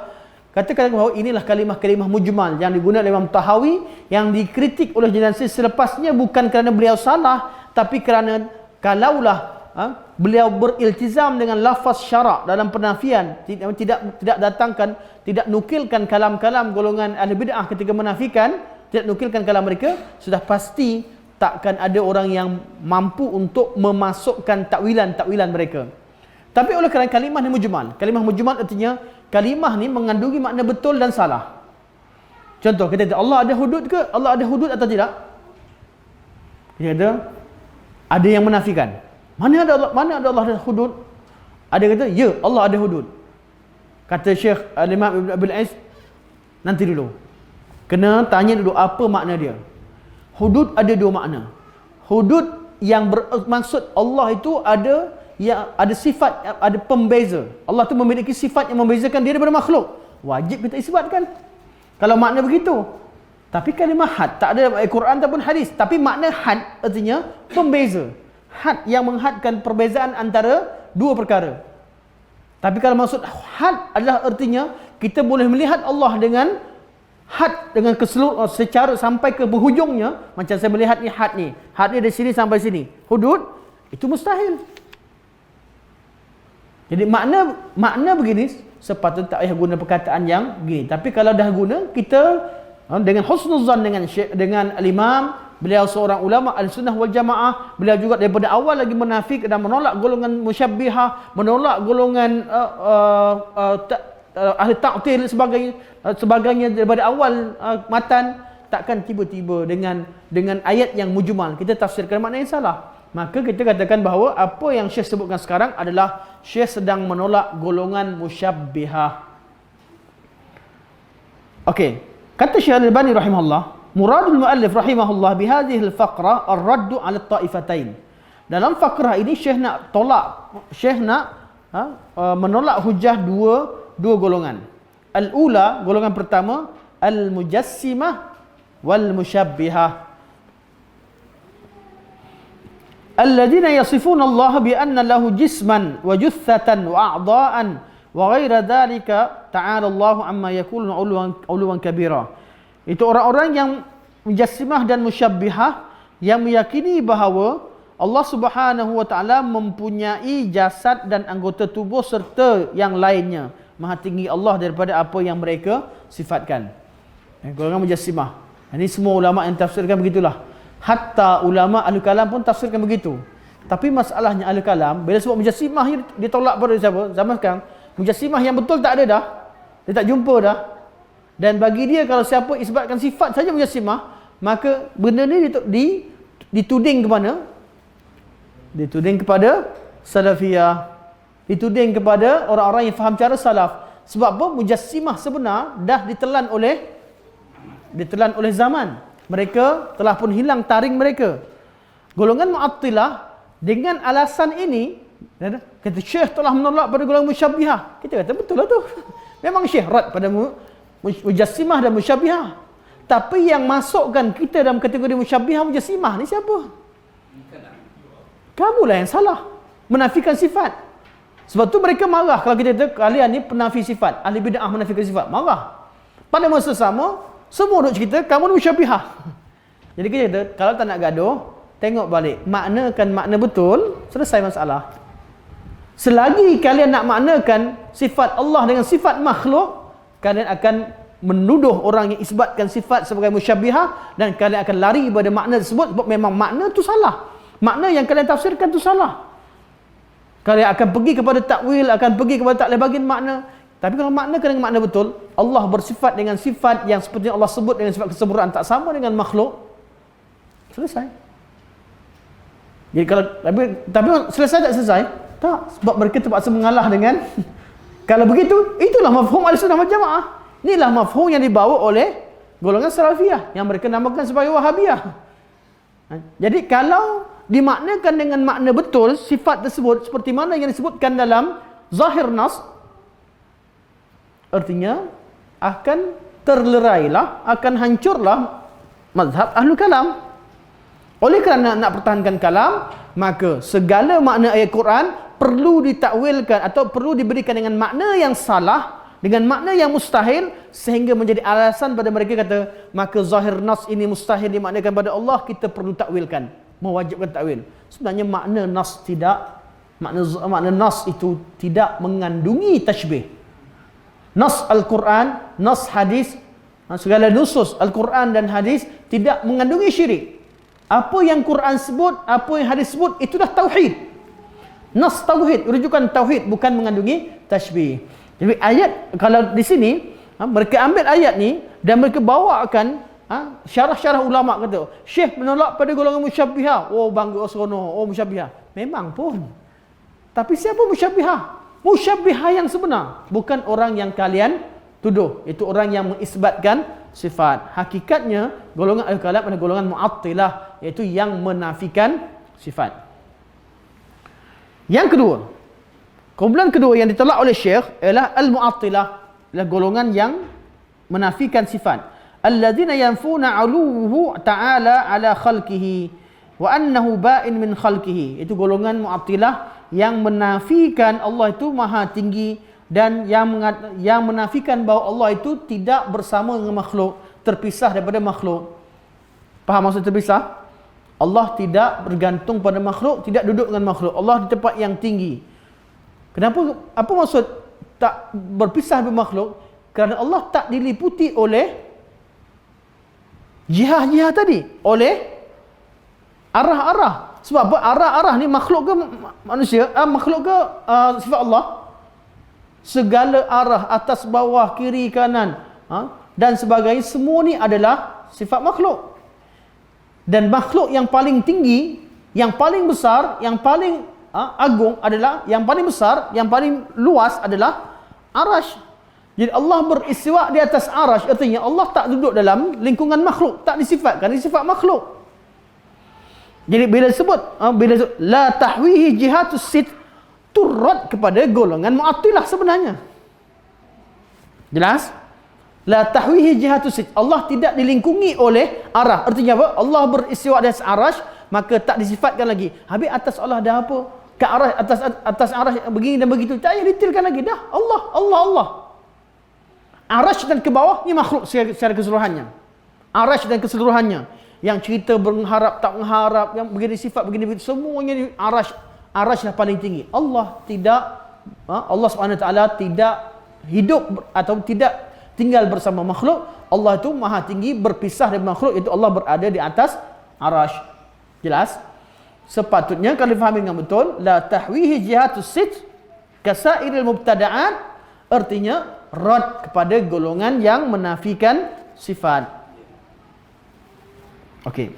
katakan bahawa inilah kalimah-kalimah mujmal yang digunakan oleh Imam Tahawi, yang dikritik oleh generasi selepasnya bukan kerana beliau salah, tapi kerana kalaulah beliau beriltizam dengan lafaz syarak dalam penafian, tidak datangkan, tidak nukilkan kalam-kalam golongan ahli bid'ah ketika menafikan, tidak nukilkan kalam mereka, sudah pasti takkan ada orang yang mampu untuk memasukkan takwilan mereka. Tapi oleh kerana kalimah ni mujmal, kalimah mujmal artinya kalimah ni mengandungi makna betul dan salah. Contoh, kita kata Allah ada hudud ke? Allah ada hudud atau tidak? Kita kata ada yang menafikan. Mana ada Allah ada hudud? Ada kata, ya, Allah ada hudud. Kata Syekh Al-Imam Ibn Abil Ais, nanti dulu, kena tanya dulu apa makna dia. Hudud ada dua makna. Hudud yang bermaksud Allah itu ada sifat, ada pembeza. Allah itu memiliki sifat yang membezakan dia daripada makhluk. Wajib kita isbatkan kalau makna begitu. Tapi kalimah had tak ada dalam Al-Quran ataupun hadis. Tapi makna had artinya pembeza. Had yang menghadkan perbezaan antara dua perkara. Tapi kalau maksud had adalah artinya kita boleh melihat Allah dengan had, dengan keseluruhan secara sampai ke berhujungnya. Macam saya melihat ni had ni dari sini sampai sini, hudud, itu mustahil. Jadi makna begini, sepatutnya tak payah guna perkataan yang begini. Tapi kalau dah guna, kita dengan husnuzan dengan al-Imam, beliau seorang ulama al-sunnah wal jamaah, beliau juga daripada awal lagi menafik dan menolak golongan musyabbihah, menolak golongan ahli ta'til sebagainya daripada awal matan. Takkan tiba-tiba dengan ayat yang mujmal kita tafsirkan makna yang salah. Maka kita katakan bahawa apa yang Syekh sebutkan sekarang adalah Syekh sedang menolak golongan musyabbihah. Okey, kata Syekh Al-Albani rahimahullah, muradul muallif rahimahullah bihadhihi al-faqrah ar-raddu 'ala at-ta'ifatain. Dalam fakrah ini Syekh nak menolak hujah dua golongan. Al-ula, golongan pertama, al-mujassimah wal musyabbihah. Alladzina yasifuna Allah bi anna lahu jisman wa juthatan wa a'dha'an wa ghaira dhalika ta'ala Allah amma yaqulun 'uluwan kabira. Itu orang-orang yang mujassimah dan musyabbihah yang meyakini bahawa Allah Subhanahu wa taala mempunyai jasad dan anggota tubuh serta yang lainnya. Maha tinggi Allah daripada apa yang mereka sifatkan. Golongan mujassimah. Ini semua ulama yang tafsirkan begitulah. Hatta ulama ahli kalam pun tafsirkan begitu. Tapi masalahnya ahli kalam, bila sebut mujassimah ditolak pada siapa? Zaman sekarang, mujassimah yang betul tak ada dah. Dia tak jumpa dah. Dan bagi dia, kalau siapa isbatkan sifat saja mujassimah, maka benda ni dituding ke mana? Dituding kepada salafiyah. Dituding kepada orang-orang yang faham cara salaf. Sebab apa? Mujassimah sebenar dah ditelan oleh zaman. Mereka telah pun hilang taring mereka. Golongan Mu'attilah dengan alasan ini, kata Syekh telah menolak pada golongan musyabbihah. Kita kata betul lah tu. Memang Syekh rad pada mujassimah dan musyabbihah. Tapi yang masukkan kita dalam kategori musyabbihah mujassimah ni siapa? Kamulah yang salah menafikan sifat. Sebab tu mereka marah kalau kita kata kalian ni penafi sifat, ahli bid'ah menafikan sifat. Marah. Pada masa sama, semua duk cerita kamu ni musyabbihah. Jadi kita kata kalau tak nak gaduh, tengok balik, maknakan makna betul, selesai masalah. Selagi kalian nak maknakan sifat Allah dengan sifat makhluk, kalian akan menuduh orang yang isbatkan sifat sebagai musyabbihah, dan kalian akan lari pada makna tersebut sebab memang makna tu salah. Makna yang kalian tafsirkan tu salah. Kalian akan pergi kepada takwil, akan pergi kepada takleh bagian makna. Tapi kalau makna dengan makna betul, Allah bersifat dengan sifat yang seperti Allah sebut dengan sifat kesempurnaan, tak sama dengan makhluk, selesai. Jadi kalau tapi selesai tak selesai? Tak, sebab mereka terpaksa mengalah dengan kalau begitu, itulah mafhum Ahlussunnah wal Jamaah. Inilah mafhum yang dibawa oleh golongan Salafiyah yang mereka namakan sebagai Wahabiyah. Jadi kalau dimaknakan dengan makna betul sifat tersebut seperti mana yang disebutkan dalam zahir nas, artinya akan terlerailah, akan hancurlah mazhab Ahlul Kalam. Oleh kerana nak pertahankan kalam, maka segala makna ayat Quran perlu ditakwilkan atau perlu diberikan dengan makna yang salah, dengan makna yang mustahil, sehingga menjadi alasan pada mereka kata, maka zahir nas ini mustahil dimaknakan pada Allah, kita perlu takwilkan, mewajibkan takwil. Sebenarnya makna nas tidak, makna nas itu tidak mengandungi tashbih. Nas Al-Quran, nas hadis, segala nusus Al-Quran dan hadis tidak mengandungi syirik. Apa yang Quran sebut, apa yang hadis sebut, itu dah tauhid. Nas tauhid, rujukan tauhid, bukan mengandungi tashbih. Jadi ayat, kalau di sini mereka ambil ayat ni dan mereka bawakan syarah-syarah ulama kata, Syekh menolak pada golongan musyabbihah. Oh bangga seronok, oh musyabbihah. Memang pun. Tapi siapa musyabbihah? Musyabbihah yang sebenar, bukan orang yang kalian tuduh. Itu orang yang mengisbatkan sifat. Hakikatnya golongan Al-Kalam adalah golongan Mu'attilah, iaitu yang menafikan sifat. Yang kedua, kumpulan kedua yang ditolak oleh Syekh ialah Al-Mu'attilah, adalah golongan yang menafikan sifat. Alladzina yanfuna 'uluhu ta'ala 'ala khalqihi wa annahu ba'in min khalqihi. Itu golongan Mu'attilah yang menafikan Allah itu maha tinggi dan yang menafikan bahawa Allah itu tidak bersama dengan makhluk, terpisah daripada makhluk. Faham maksud terpisah? Allah tidak bergantung pada makhluk, tidak duduk dengan makhluk. Allah di tempat yang tinggi. Kenapa? Apa maksud tak berpisah dengan makhluk? Kerana Allah tak diliputi oleh jihah-jihah tadi, oleh arah-arah. Sebab apa? Arah-arah ni makhluk ke manusia? Makhluk ke sifat Allah? Segala arah, atas bawah, kiri kanan dan sebagainya, semua ni adalah sifat makhluk. Dan makhluk yang paling tinggi, yang paling besar, yang paling agung adalah, yang paling besar, yang paling luas adalah arash. Jadi Allah beristiwa di atas arash, artinya Allah tak duduk dalam lingkungan makhluk, tak disifatkan di sifat makhluk. Jadi bila disebut la tahwihi jihatus sit, turut kepada golongan Mu'attilah sebenarnya. Jelas? La tahwihi jihatus sit, Allah tidak dilingkungi oleh arah. Artinya apa? Allah beristiwa di atas arash, maka tak disifatkan lagi. Habis atas Allah dah apa? Ke arah atas arash begini dan begitu. Tak payah detailkan lagi dah. Allah. Arash dan ke bawah ni makhluk secara keseluruhannya. Arash dan keseluruhannya. Yang cerita berharap tak mengharap, yang begini sifat begini begitu, semuanya di arash. Arash dah paling tinggi. Allah Subhanahu Wa Taala tidak hidup atau tidak tinggal bersama makhluk. Allah itu maha tinggi, berpisah dari makhluk, iaitu Allah berada di atas arash. Jelas? Sepatutnya kalau difahami dengan betul, la tahwihi jihatus sit kasairil mubtada'at, artinya rad kepada golongan yang menafikan sifat. Okey.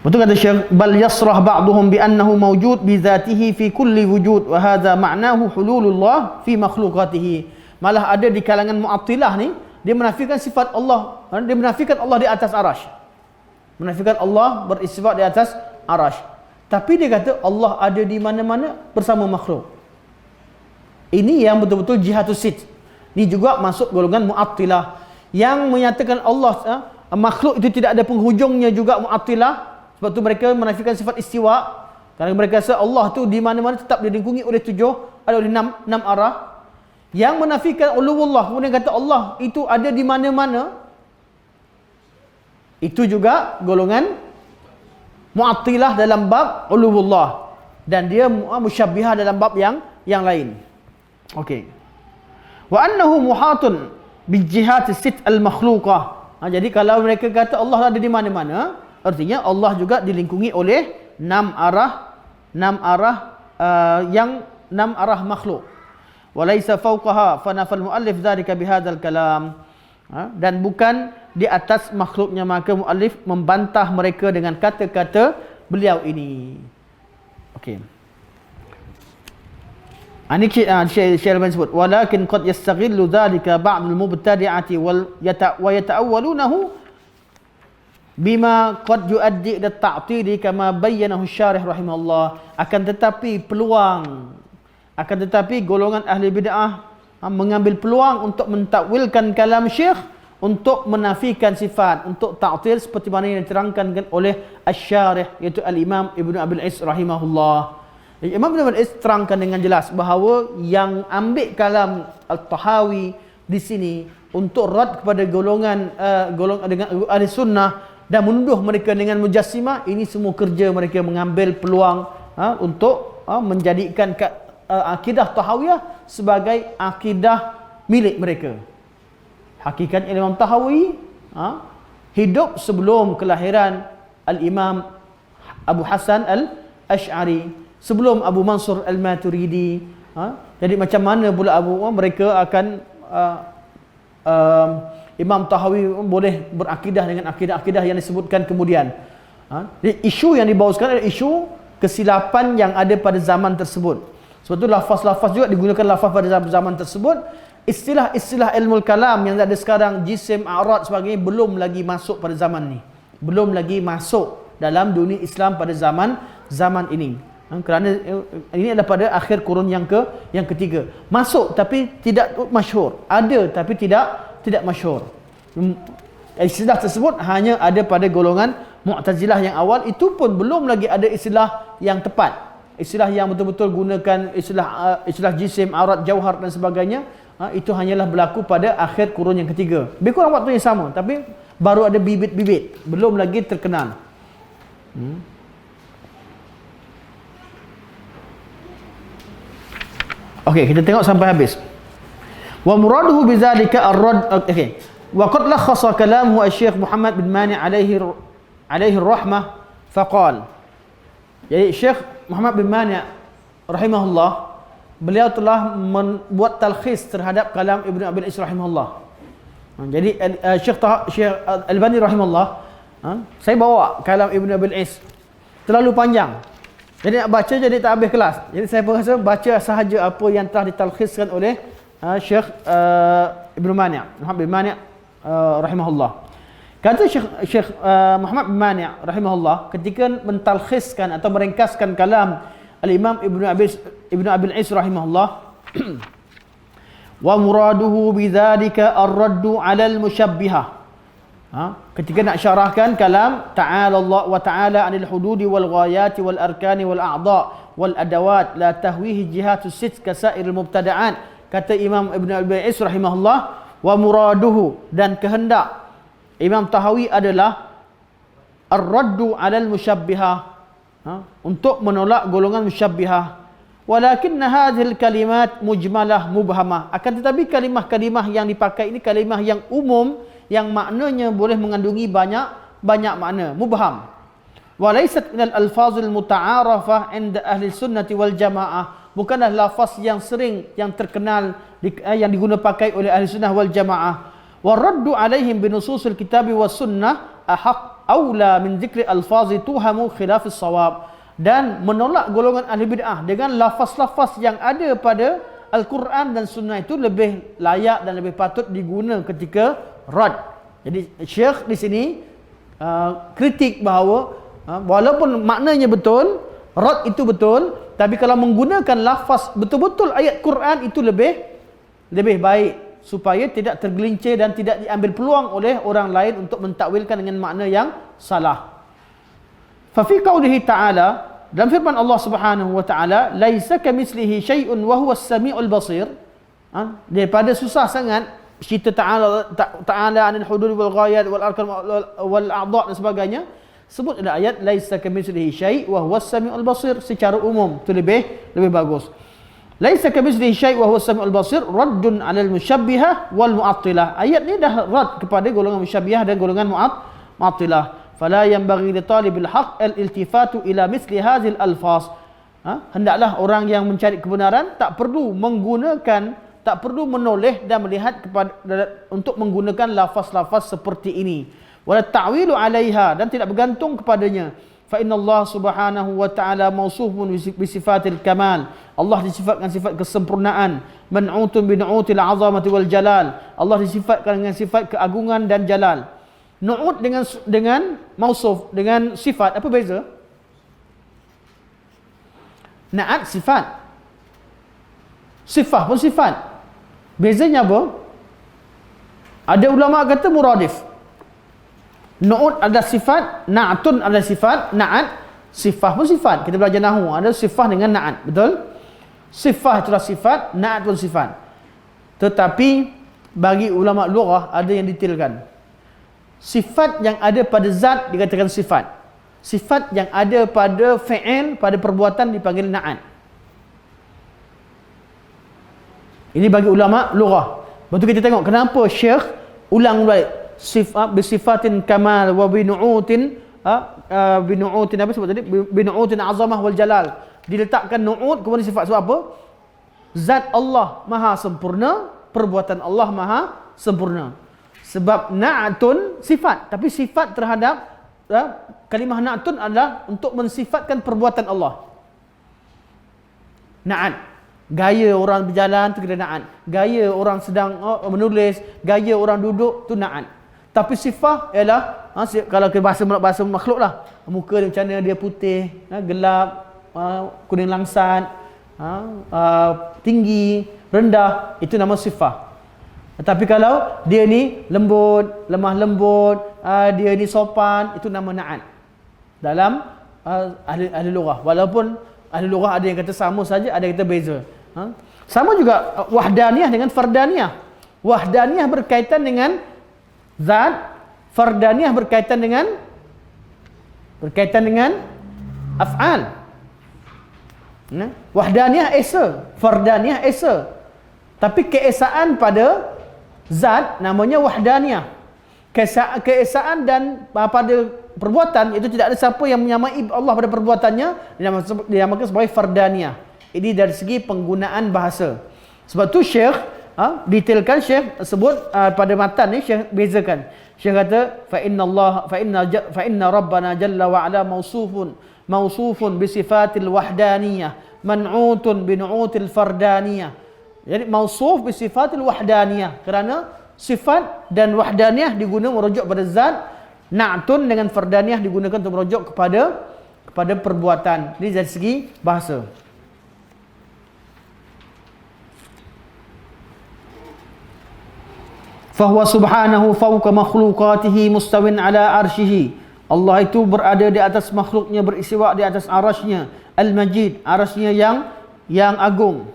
Betul kata Syekh, bal yasrah ba'duhum bi annahu mawjud bi dzatihi fi kulli wujud wa hadha ma'nahu hululullah fi makhluqatihi. Malah ada di kalangan Mu'attilah ni, dia menafikan sifat Allah, dia menafikan Allah di atas arash. Menafikan Allah beristiwa di atas arash. Tapi dia kata Allah ada di mana-mana bersama makhluk. Ini yang betul-betul jihatus sit. Ini juga masuk golongan Mu'attilah yang menyatakan Allah makhluk itu tidak ada penghujungnya, juga Mu'attilah. Sebab tu mereka menafikan sifat istiwa. Kerana mereka rasa Allah tu di mana-mana tetap dilingkungi oleh oleh enam arah. Yang menafikan uluwullah, kemudian kata Allah itu ada di mana-mana, itu juga golongan Mu'attilah dalam bab uluwullah, dan dia musyabbihah dalam bab yang lain. Okey. Wa annahu muhatun bi jihati sit al-makhluqah. Jadi kalau mereka kata Allah ada di mana-mana, artinya Allah juga dilingkungi oleh 6 arah makhluk. Walaysa fawqaha fa nafal muallif dzalika bihadzal kalam. Dan bukan di atas makhluknya, maka muallif membantah mereka dengan kata-kata beliau ini. Okey. Ini Syekh Al-Albani sebut, walakin qad yastaghillu dzalika ba'd al-mubtadi'ati wa yata'awwalunahu bima qad yuaddi ila at-ta'tili kama bayyanahu syarih rahimahullah. Akan tetapi golongan ahli bid'ah mengambil peluang untuk mentakwilkan kalam Syekh, untuk menafikan sifat, untuk ta'til seperti mana yang diterangkan oleh asy-syarih, iaitu al-Imam Ibnu Abil Is rahimahullah. Imam Ibn Abil Is terangkan dengan jelas bahawa yang ambil kalam Al-Tahawi di sini untuk rad kepada golongan dengan ahli sunnah dan menuduh mereka dengan mujassimah, ini semua kerja mereka mengambil peluang untuk menjadikan akidah Tahawiyah sebagai akidah milik mereka. Hakikat Imam Tahawi hidup sebelum kelahiran Al-Imam Abu Hasan Al-Ash'ari, sebelum Abu Mansur Al-Maturidi. Jadi macam mana pula mereka akan Imam Tahawi boleh berakidah dengan akidah-akidah yang disebutkan kemudian. Jadi isu yang dibawakan adalah isu kesilapan yang ada pada zaman tersebut. Sebab itu lafaz-lafaz juga digunakan lafaz pada zaman tersebut. Istilah-istilah ilmu kalam yang ada sekarang, jisim, a'rad sebagainya, belum lagi masuk pada zaman ni. Belum lagi masuk dalam dunia Islam pada zaman ini. Kerana ini adalah pada akhir kurun yang ketiga. Masuk tapi tidak masyhur. Ada tapi tidak masyhur. Istilah tersebut hanya ada pada golongan Mu'tazilah yang awal, itu pun belum lagi ada istilah yang tepat. Istilah yang betul-betul gunakan istilah jisim, a'rad, jauhar dan sebagainya, itu hanyalah berlaku pada akhir kurun yang ketiga. Lebih kurang waktu yang sama, tapi baru ada bibit-bibit, belum lagi terkenal. Okey, kita tengok sampai habis. Wa muraduhu bidzalika ar-radd. Okey. Wa qad lakhasa kalamuhu Asy-Syaikh Muhammad bin Mani' alaihi rahmah faqala. Jadi Syekh Muhammad bin Mani' rahimahullah, beliau telah membuat talkhis terhadap kalam Ibnu Abil Is rahimahullah. Jadi Syekh Al-Albani rahimahullah, saya bawa kalam Ibnu Abil Is terlalu panjang. Jadi nak baca jadi tak habis kelas. Jadi saya rasa baca sahaja apa yang telah ditalkhiskan oleh Syekh Ibnu Mani', Muhammad bin Mani' rahimahullah. Kata Syekh Muhammad bin Mani' rahimahullah ketika mentalkhiskan atau meringkaskan kalam Al-Imam Ibnu Abil Is rahimahullah, wa muraduhu bidzalika ar-raddu 'ala al-musyabbihah. Ketika nak syarahkan kalam ta'ala Allah wa ta'ala 'anil hududi wal ghayati wal arkani wal a'dha wal adawat la tahwihi jihatus sit kasairil mubtada'at, kata Imam Ibnu Abil Is rahimahullah, wa muraduhu, dan kehendak Imam Tahawi adalah ar-raddu 'alal musyabbihah, untuk menolak golongan musyabbihah. Walakinna hadhil kalimat mujmalah mubhamah, akan tetapi kalimah-kalimah yang dipakai ini kalimah yang umum, yang maknanya boleh mengandungi banyak makna, mubham. Walaysat minal alfazil muta'arafah 'inda ahli sunnati wal jamaah, bukanlah lafaz yang sering, yang terkenal yang digunakan pakai oleh ahli sunnah wal jamaah. Waraddu alaihim binususil kitabi was sunnah ahaq aula min zikri alfazi tuhamu khilafis sawab, dan menolak golongan ahli bid'ah dengan lafaz-lafaz yang ada pada Al-Quran dan sunnah itu lebih layak dan lebih patut diguna ketika rad. Jadi Syekh di sini kritik bahawa walaupun maknanya betul, rad itu betul, tapi kalau menggunakan lafaz betul-betul ayat Quran itu lebih baik, supaya tidak tergelincir dan tidak diambil peluang oleh orang lain untuk mentakwilkan dengan makna yang salah. Fa fi qoulihi ta'ala, dalam firman Allah Subhanahu wa taala, laisa kamitslihi syai'un wa huwas samiul basir. Daripada susah sangat cerita ta'ala 'anil hudud wal ghayat wal arkan wal a'dha dan sebagainya, sebut ada ayat laisa kamitslihi syai' wa huwas samiul basir secara umum, itu lebih bagus. Laisa kamitslihi syai' wa huwa as-sami'ul basir, raddun 'alal musyabbihah wal mu'attilah. Ayat ni dah rad kepada golongan musyabbihah dan golongan mu'attilah. Fala yanbaghi li talibil haqq al-iltifatu ila mithli hadhil alfaz. Hendaklah orang yang mencari kebenaran tak perlu menoleh dan melihat untuk menggunakan lafaz-lafaz seperti ini. Wala ta'wilu 'alaiha, dan tidak bergantung kepadanya. Fa inna Allah Subhanahu wa ta'ala mausufun bi sifatil kamal. Allah disifatkan sifat kesempurnaan. Man'utun bi nu'util 'azamati wal jalal. Allah disifatkan dengan sifat keagungan dan jalal. Nu'ut dengan mausuf, dengan sifat, apa beza? Na'at sifat, sifah pun sifat. Bezanya apa? Ada ulama kata muradif. Nu'ut ada sifat, na'atun ada sifat, na'at sifah pun sifat. Kita belajar nahwu, ada sifah dengan na'at, betul? Sifah itulah sifat, na'at pun sifat. Tetapi bagi ulama lughah ada yang detailkan. Sifat yang ada pada zat dikatakan sifat. Sifat yang ada pada fi'il, pada perbuatan dipanggil na'at. Ini bagi ulama lughah. Lepas tu kita tengok kenapa Syekh ulang balik sifat bisifatin kamal wa binu'utin binu'utin apa sebut tadi, binu'utin azamah wal jalal. Diletakkan nu'ut kemudian sifat, sebab apa? Zat Allah maha sempurna, perbuatan Allah maha sempurna. Sebab na'atun sifat, tapi sifat terhadap kalimah na'atun adalah untuk mensifatkan perbuatan Allah. Na'at, gaya orang berjalan tu kira na'at, gaya orang sedang menulis, gaya orang duduk tu na'at. Tapi sifah ialah kalau ke bahasa makhluk lah, muka dia macam mana, dia putih, gelap, kuning langsat, tinggi, rendah, itu nama sifah. Tapi kalau dia ni lembut, lemah lembut, dia ni sopan, itu nama na'at dalam ahli lughah. Walaupun ahli lughah ada yang kata sama saja, ada yang kata beza. Sama juga wahdaniyah dengan fardaniyah. Wahdaniyah berkaitan dengan zat, fardaniyah berkaitan dengan af'al. Wahdaniyah esa, fardaniyah esa. Tapi keesaan pada zat namanya wahdaniyah. Keesaan dan pada perbuatan itu tidak ada siapa yang menyamai Allah pada perbuatannya, dinamakan sebagai fardaniyah. Ini dari segi penggunaan bahasa. Sebab tu Syekh detailkan, Syekh sebut pada matan ni, Syekh bezakan. Syekh kata fa inna rabbana jalla wa ala mausufun bi sifatil wahdaniyah, man'utun bi nu'util fardaniyah. Jadi mausuf bi sifatil wahdaniyah, kerana sifat dan wahdaniyah digunakan merujuk pada zat, na'tun dengan fardaniyah digunakan untuk merujuk kepada perbuatan. Ini dari segi bahasa. Fahuwa subhanahu fawqa makhluqatihi mustawin ala arsyihi. Allah itu berada di atas makhluknya, beristiwa di atas arasy-Nya. Al-Majid, arasy-Nya yang agung.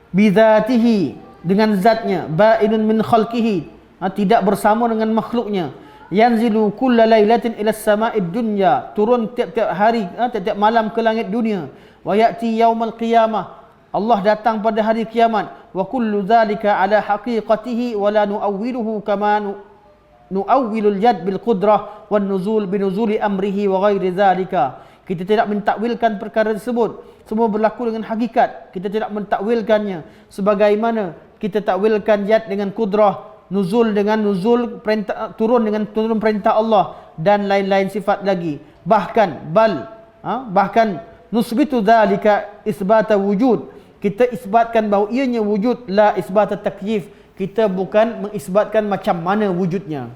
Bidzatihi, dengan zatnya. Ba'inun min khalqihi, tidak bersama dengan makhluknya. Yanzilu kulla lailatin ila as-sama'id dunya, turun tiap-tiap hari, tiap-tiap malam ke langit dunia. Wa ya'ti yaumal qiyamah, Allah datang pada hari kiamat. Wa kullu dzalika ala haqiqatihi wa la nu'awwiluhu kama nu'awwilul jad bil qudrah wan nuzul binuzuli amrihi wa ghairi dzalika. Kita tidak mentakwilkan perkara tersebut, semua berlaku dengan hakikat. Kita tidak mentakwilkannya sebagaimana kita takwilkan jad dengan kudrah, nuzul dengan nuzul perintah, turun dengan turun perintah Allah, dan lain-lain sifat lagi. Bahkan nusbitu dzalika isbata wujud, kita isbatkan bahawa ianya wujud, la isbat takyif. Kita bukan mengisbatkan macam mana wujudnya.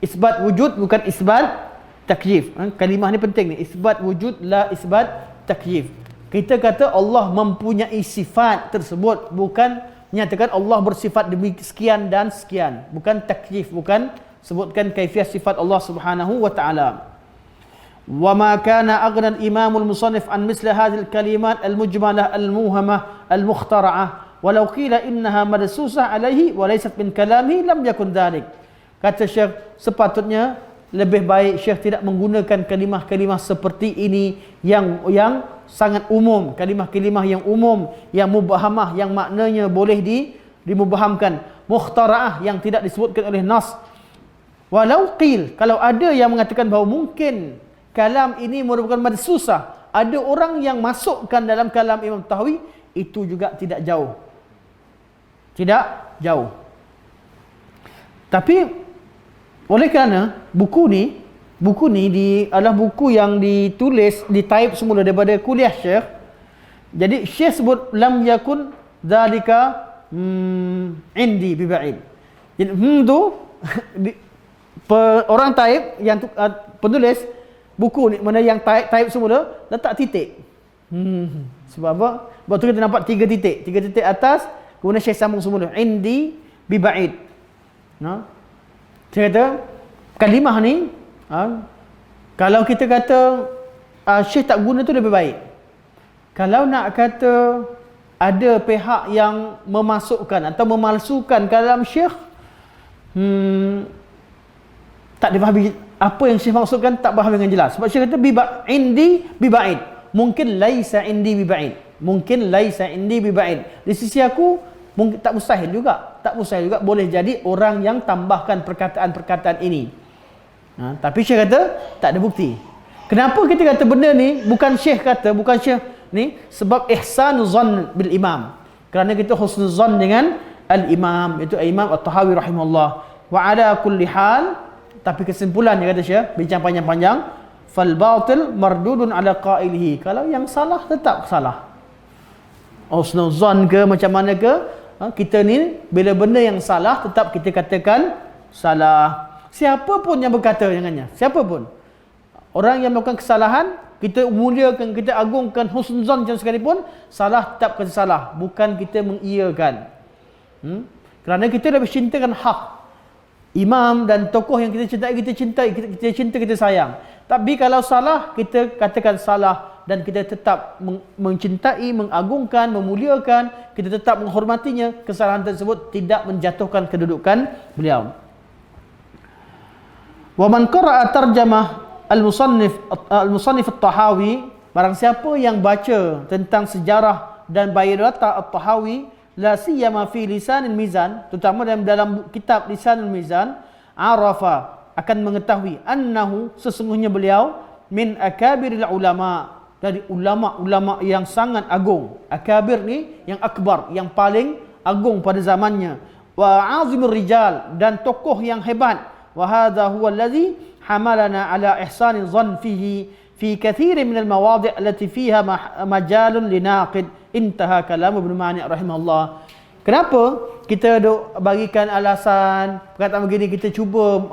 Isbat wujud bukan isbat takyif. Kalimah ni penting ni, isbat wujud, la isbat takyif. Kita kata Allah mempunyai sifat tersebut, bukan nyatakan Allah bersifat demi sekian dan sekian. Bukan takyif, bukan sebutkan kaifiah sifat Allah Subhanahu wa taala. وما كان أغنى الإمام المصنف عن مثل هذه الكلمات المجملة الموهمة المخترعة ولو قيل إنها مدسوسة عليه وليست من كلامه لم يكن ذلك. Kata Syekh, sepatutnya lebih baik Syekh tidak menggunakan kalimah-kalimah seperti ini yang sangat umum, kalimah-kalimah yang umum, yang mubahamah, yang maknanya boleh dimubahamkan, mukhtara'ah yang tidak disebutkan oleh nas. Walau qil, kalau ada yang mengatakan bahawa mungkin kalam ini merupakan madsusah, ada orang yang masukkan dalam kalam Imam Tahawi, itu juga tidak jauh. Tidak jauh. Tapi oleh kerana buku ni adalah buku yang ditulis, ditype semula daripada kuliah Syekh. Jadi Syekh sebut lam yakun dzalika indi biba'id. Jadi tu orang type yang penulis buku ni, mana yang type semula letak titik. Sebab apa? Sebab tu kita nampak 3 titik atas, kemudian Syekh sambung semula indi biba'id. Saya kata kalimah ni, kalau kita kata Syekh tak guna tu lebih baik. Kalau nak kata ada pihak yang memasukkan atau memalsukan kalam Syekh, tak difahami apa yang Syekh maksudkan, tak faham dengan jelas. Sebab Syekh kata indi biba'id, mungkin laisa indi biba'id, mungkin laisa indi biba'id, di sisi aku mungkin tak mustahil juga, boleh jadi orang yang tambahkan perkataan-perkataan ini. Tapi Syekh kata tak ada bukti. Kenapa kita kata benda ni bukan Syekh kata, bukan Syekh ni? Sebab ihsanuzan bil imam, kerana kita husnuzan dengan al-imam, itu Imam At-Tahawi rahimahullah. Wa ala kulli hal, tapi kesimpulannya kata Syekh, bincang panjang-panjang, fal batil mardudun ala qailihi, kalau yang salah tetap salah. Husnuzan ke macam mana ke, kita ni bila benda yang salah tetap kita katakan salah. Siapa pun yang berkata dengannya, siapa pun orang yang melakukan kesalahan, kita muliakan, kita agungkan husnuzan macam sekalipun, salah tetap kata salah, bukan kita mengiyakan. Kerana kita lebih cintakan hak imam dan tokoh yang kita cintai, kita sayang. Tapi kalau salah, kita katakan salah, dan kita tetap mencintai, mengagungkan, memuliakan, kita tetap menghormatinya. Kesalahan tersebut tidak menjatuhkan kedudukan beliau. Wa man qara'a tarjamah al-musannif At-Tahawi, barang siapa yang baca tentang sejarah dan biodata At-Tahawi, la siyama fi lisanil mizan, terutama dalam kitab lisanul mizan, arafa, akan mengetahui annahu, sesungguhnya beliau min akabiril ulama, dari ulama-ulama yang sangat agung. Akabir ni yang akbar, yang paling agung pada zamannya. Wa azimur rijal, dan tokoh yang hebat. Wa hadha huwa alladhi hamalana ala ihsani dhann fihi fi kathirin min al-mawadi' allati fiha majalun linaqid. Intaha kalam Ibn Mani' rahimahullah. Kenapa kita bagikan alasan perkataan begini, kita cuba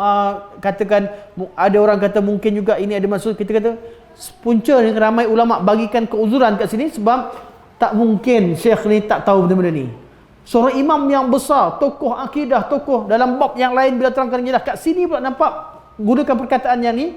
katakan, ada orang kata mungkin juga ini ada maksud, kita kata punca ni ramai ulama bagikan keuzuran kat sini sebab tak mungkin Syekh ni tak tahu benda-benda ni. Seorang imam yang besar, tokoh akidah, tokoh dalam bab yang lain, bila terangkan jelas, kat sini pula nampak gunakan perkataan yang ni,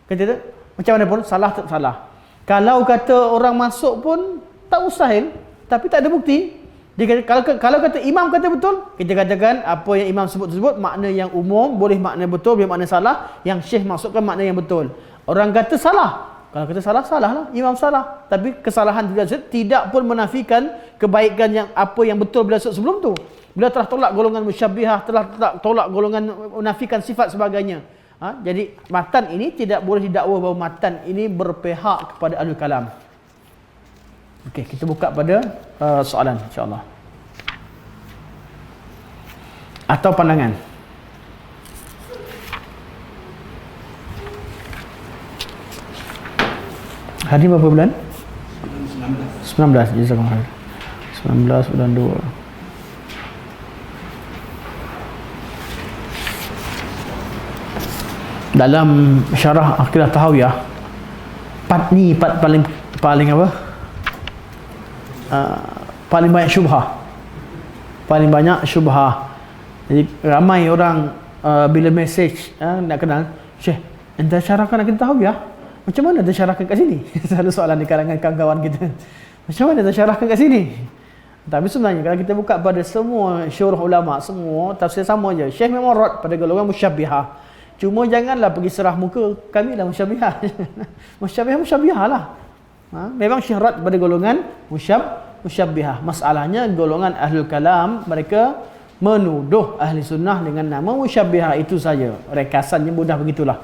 kata macam mana pun salah tak salah. Kalau kata orang masuk pun tak mustahil, tapi tak ada bukti. Dia kata, kalau kata imam kata betul, kita katakan apa yang imam sebut tersebut makna yang umum, boleh makna betul, boleh makna salah. Yang Syekh masukkan makna yang betul. Orang kata salah, kalau kata salah, salahlah, imam salah. Tapi kesalahan tidak pun menafikan kebaikan yang apa yang betul beliau sebelum tu. Beliau telah tolak golongan musyabbihah, telah tolak golongan menafikan sifat sebagainya. Jadi matan ini tidak boleh didakwa bahawa matan ini berpihak kepada ahlul kalam. Okey, kita buka pada soalan insya-Allah. Atau pandangan. Hari berapa bulan? 19. Jazakumullah. 19 bulan 2. Dalam syarah Aqidah Tahawiyah, part paling apa? Paling banyak syubhah. Jadi ramai orang bila message nak kenal, Syekh, anda syarahkan Aqidah Tahawiyah, macam mana anda syarahkan kat sini? Selalu soalan di kalangan kawan-kawan kita. Macam mana anda syarahkan kat sini? Tapi sebenarnya kalau kita buka pada semua syurah ulama, semua tafsir sama je. Syekh memang rad pada golongan musyabbihah. Cuma janganlah pergi serah muka, kami lah musyabbihah. Musyabbihah lah. Memang syarat pada golongan musyabbihah. Masalahnya golongan ahlul kalam mereka menuduh ahli sunnah dengan nama musyabbihah, itu saja. Rekasannya mudah begitulah.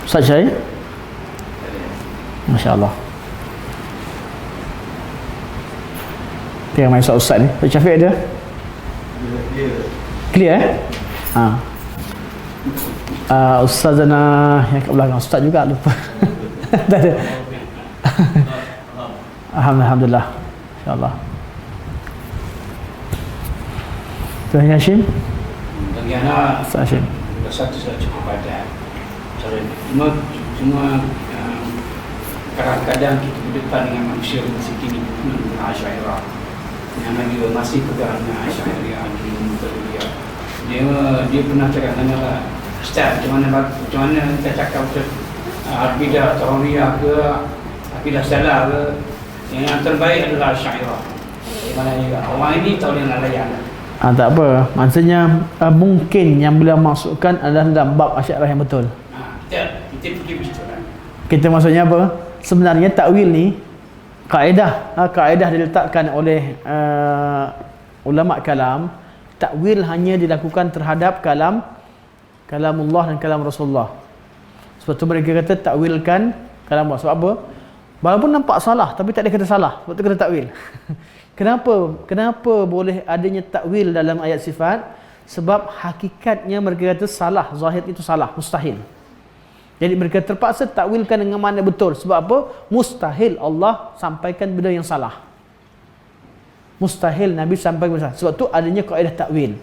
Ustaz Syahid? Masya Allah. Tengok main Ustaz ni. Ustaz Syafiq ada? Clear Ustazana yang kat belakang Ustaz juga lupa. Tak ada. Alhamdulillah. InsyaAllah. Tuan Hashim? Bagi anak Ustaz Hashim. satu sudah cukup padat. Cuma kadang-kadang kita berdepan dengan manusia seperti ini, Asy'ariyah. Yang lagi masih pegang dengan Asy'ariyah dia pernah cakap dengan Ustaz, macam mana kita cakap akidah Tawhidiyah ke akidah salah ke, yang terbaik adalah Asy'ariyah. Mana orang ini tahu dia nak layan. Tak apa, maksudnya mungkin yang beliau maksudkan adalah dalam bab Asy'ariyah yang betul. Kita pergi begitu lah. Kita maksudnya apa? Sebenarnya takwil ni kaedah diletakkan oleh ulama kalam. Takwil hanya dilakukan terhadap kalamullah dan kalam Rasulullah. Sebab tu mereka kata takwilkan kalam Allah. Sebab apa? Walaupun nampak salah tapi tak ada kata salah. Sebab tu kata takwil. Kenapa boleh adanya takwil dalam ayat sifat? Sebab hakikatnya mereka kata salah, zahir itu salah, mustahil. Jadi mereka terpaksa takwilkan dengan makna betul. Sebab apa? Mustahil Allah sampaikan benda yang salah. Mustahil Nabi sampaikan benda salah. Sebab tu adanya kaedah takwil.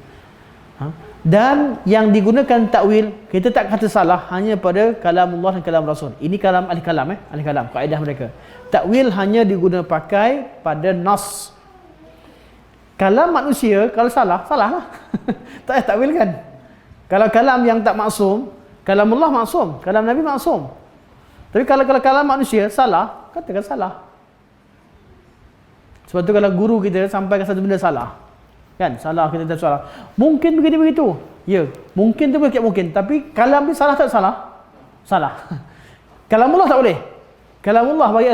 Dan yang digunakan takwil, kita tak kata salah hanya pada kalam Allah dan kalam Rasul. Ini kalam ahli kalam, ahli kalam, kaedah mereka. Takwil hanya digunakan pakai pada nas. Kalam manusia kalau salah, salah lah. Tak payah takwil kan. Kalau kalam yang tak maksum, kalam Allah maksum, kalam Nabi maksum. Tapi kalau kalam manusia salah, katakan salah. Sebab tu kalau guru kita sampaikan satu benda salah, kan? Salah, kita tak salah. Mungkin begitu. Ya, mungkin tu boleh mungkin. Tapi kalam ni salah tak salah? Salah. Kalam Allah tak boleh. Kalam Allah bagi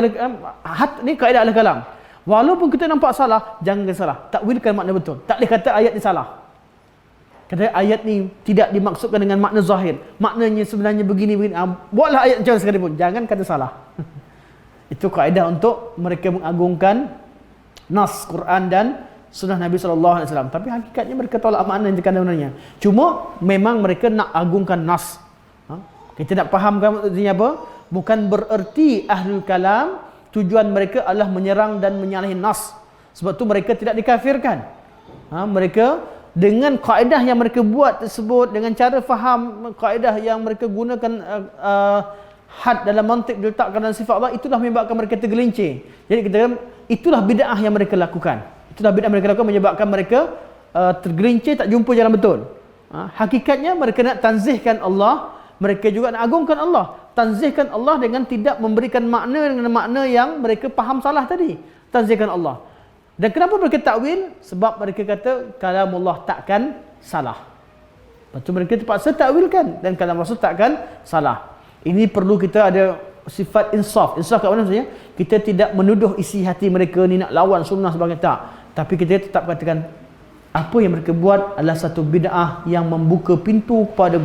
ni kaedah ahli kalam. Walaupun kita nampak salah, jangan salah. Takwilkan makna betul. Tak boleh kata ayat ni salah. Kata ayat ni tidak dimaksudkan dengan makna zahir. Maknanya sebenarnya begini. Buatlah ayat macam sekalipun. Jangan kata salah. Itu kaedah untuk mereka mengagungkan nas Quran dan sunnah Nabi SAW. Tapi hakikatnya mereka tolak makna yang sebenarnya. Cuma memang mereka nak agungkan nas. Kita nak fahamkan maksudnya apa? Bukan bererti ahlul kalam tujuan mereka adalah menyerang dan menyalahi nas. Sebab tu mereka tidak dikafirkan. Mereka dengan kaedah yang mereka buat tersebut, dengan cara faham kaedah yang mereka gunakan had dalam mantik diletakkan dalam sifat Allah, itulah menyebabkan mereka tergelincir. Jadi kita kata itulah bid'ah yang mereka lakukan. Itulah bid'ah mereka lakukan menyebabkan mereka tergelincir, tak jumpa jalan betul. Hakikatnya mereka nak tanzihkan Allah, mereka juga nak agungkan Allah. Tanzihkan Allah dengan tidak memberikan makna dengan makna yang mereka faham salah tadi. Tanzihkan Allah. Dan kenapa mereka takwil? Sebab mereka kata kalamullah takkan salah. Lepas tu mereka terpaksa takwilkan dan kalam Rasul takkan salah. Ini perlu kita ada sifat insaf. Insaf kat mana maksudnya? Kita tidak menuduh isi hati mereka ni nak lawan sunnah sebagai tak. Tapi kita tetap katakan apa yang mereka buat adalah satu bid'ah yang membuka pintu kepada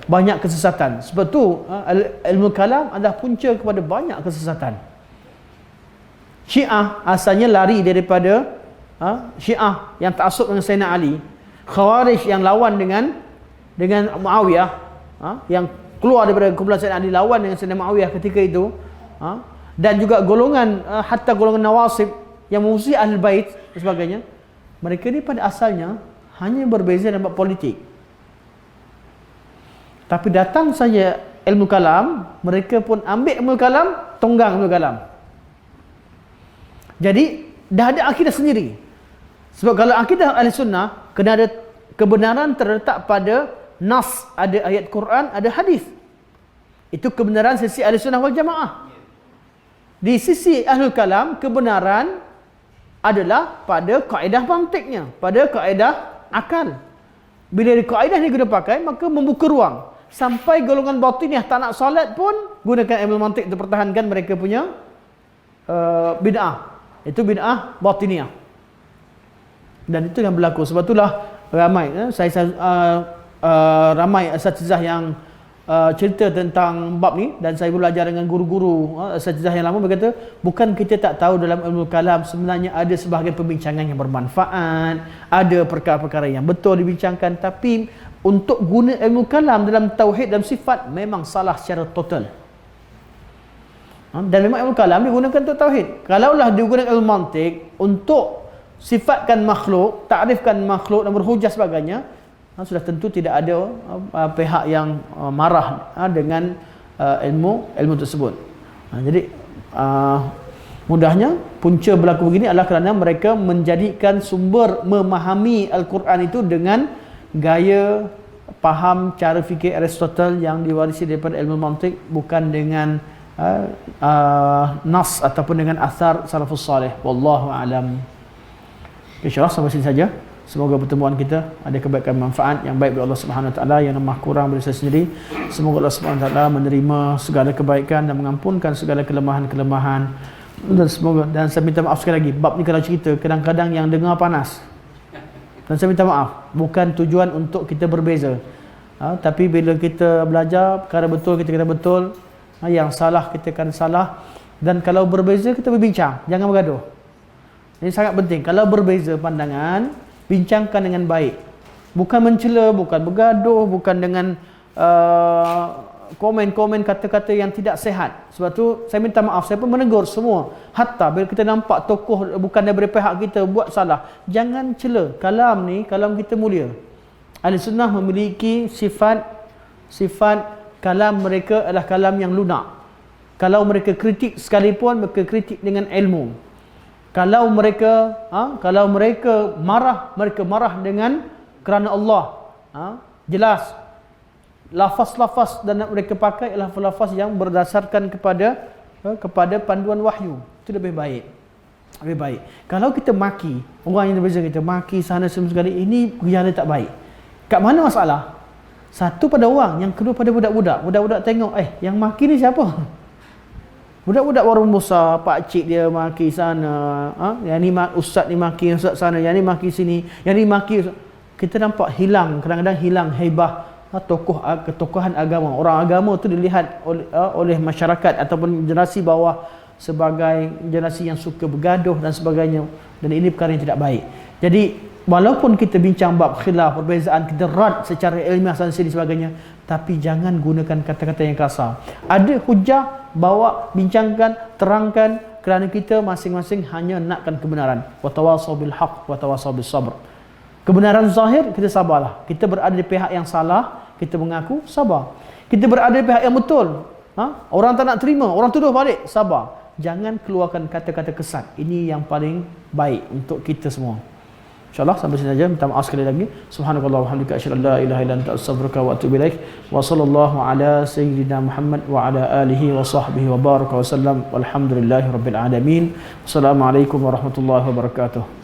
banyak kesesatan. Sebab tu ilmu kalam adalah punca kepada banyak kesesatan. Syiah asalnya lari daripada Syiah yang ta'assub dengan Sayyidina Ali. Khawarij yang lawan dengan Muawiyah, yang keluar daripada kumpulan Sayyidina Ali, lawan dengan Sayyidina Muawiyah ketika itu, dan juga golongan hatta golongan Nawasib yang memusuhi Ahlul Bait dan sebagainya. Mereka ni pada asalnya hanya berbeza dalam bab politik. Tapi datang saja ilmu kalam, mereka pun ambil ilmu kalam, tonggang ilmu kalam. Jadi dah ada akidah sendiri. Sebab kalau akidah ahli sunnah, kena ada kebenaran terletak pada nas, ada ayat Quran, ada hadis. Itu kebenaran sisi ahli sunnah wal jamaah. Di sisi ahlul kalam, kebenaran adalah pada kaedah mantiknya, pada kaedah akal. Bila kaedah ni guna pakai, maka membuka ruang. Sampai golongan batiniah tak nak solat pun gunakan ilmu mantik untuk pertahankan mereka punya bid'ah. Itu bid'ah batiniah. Dan itu yang berlaku. Sebab itulah ramai ramai asatizah yang cerita tentang bab ni, dan saya belajar dengan guru-guru asatizah yang lama berkata, bukan kita tak tahu dalam ilmu kalam, sebenarnya ada sebahagian perbincangan yang bermanfaat, ada perkara-perkara yang betul dibincangkan, tapi untuk guna ilmu kalam dalam tauhid dan sifat memang salah secara total. Dan memang ilmu kalam digunakan untuk tauhid. Kalaulah digunakan ilmu mantik untuk sifatkan makhluk, takrifkan makhluk dan berhujah sebagainya, sudah tentu tidak ada pihak yang marah dengan ilmu tersebut. Jadi mudahnya punca berlaku begini adalah kerana mereka menjadikan sumber memahami Al-Quran itu dengan gaya faham cara fikir Aristotle yang diwarisi daripada ilmu mantik, bukan dengan nas ataupun dengan asar salafus salih. Wallahu alam. InsyaAllah sampai sini saja. Semoga pertemuan kita ada kebaikan manfaat yang baik dari Allah Subhanahu Wa Taala, yang maha kurang dari saya sendiri. Semoga Allah Subhanahu Wa Taala menerima segala kebaikan dan mengampunkan segala kelemahan-kelemahan. Dan saya minta maaf sekali lagi, bab ni kalau cerita kadang-kadang yang dengar panas. Dan saya minta maaf, bukan tujuan untuk kita berbeza. Tapi bila kita belajar perkara betul, kita kata betul, yang salah kita kata salah. Dan kalau berbeza, kita berbincang, jangan bergaduh. Ini sangat penting. Kalau berbeza pandangan, bincangkan dengan baik, bukan mencela, bukan bergaduh, bukan dengan komen-komen kata-kata yang tidak sehat. Sebab tu saya minta maaf, saya pun menegur semua. Hatta bila kita nampak tokoh bukan daripada pihak kita buat salah, jangan cela. Kalam ni, kalam kita mulia. Ahli sunnah memiliki sifat kalam mereka adalah kalam yang lunak. Kalau mereka kritik sekalipun, mereka kritik dengan ilmu. Kalau mereka marah dengan kerana Allah, jelas lafaz-lafaz dan mereka pakai adalah lafaz yang berdasarkan kepada panduan wahyu. Itu lebih baik. Kalau kita maki orang yang berbeza, kita maki sana sekali, ini gejala tak baik. Kat mana masalah? Satu pada orang, yang kedua pada budak-budak. Budak-budak tengok, yang maki ni siapa? Budak-budak warung besar, pak cik dia maki sana, yang ni ustaz ni maki ustaz sana, yang ni maki sini, yang ni maki. Kita nampak kadang-kadang hilang haibah ketokohan agama. Orang agama tu dilihat oleh masyarakat ataupun generasi bawah sebagai generasi yang suka bergaduh dan sebagainya, dan ini perkara yang tidak baik. Jadi walaupun kita bincang bab khilaf, perbezaan, kita rad secara ilmiah dan sebagainya, tapi jangan gunakan kata-kata yang kasar. Ada hujah, bawa, bincangkan, terangkan, kerana kita masing-masing hanya nakkan kebenaran. Wa tawassaw bil haqq wa tawassaw bis sabr. Kebenaran zahir, kita sabarlah. Kita berada di pihak yang salah, kita mengaku sabar. Kita berada di pihak yang betul, orang tak nak terima, orang tuduh balik, sabar. Jangan keluarkan kata-kata kesat. Ini yang paling baik untuk kita semua. InsyaAllah sampai sini saja. Minta maaf sekali lagi. Subhanakallah wa hamdika asyhadu an la ilaha illa anta astaghfiruka wa atubu ilaik. Wa sallallahu ala sayyidina Muhammad wa ala alihi wa sahbihi wa baraka wa sallam. Walhamdulillahi rabbil alamin. Wassalamualaikum warahmatullahi wabarakatuh.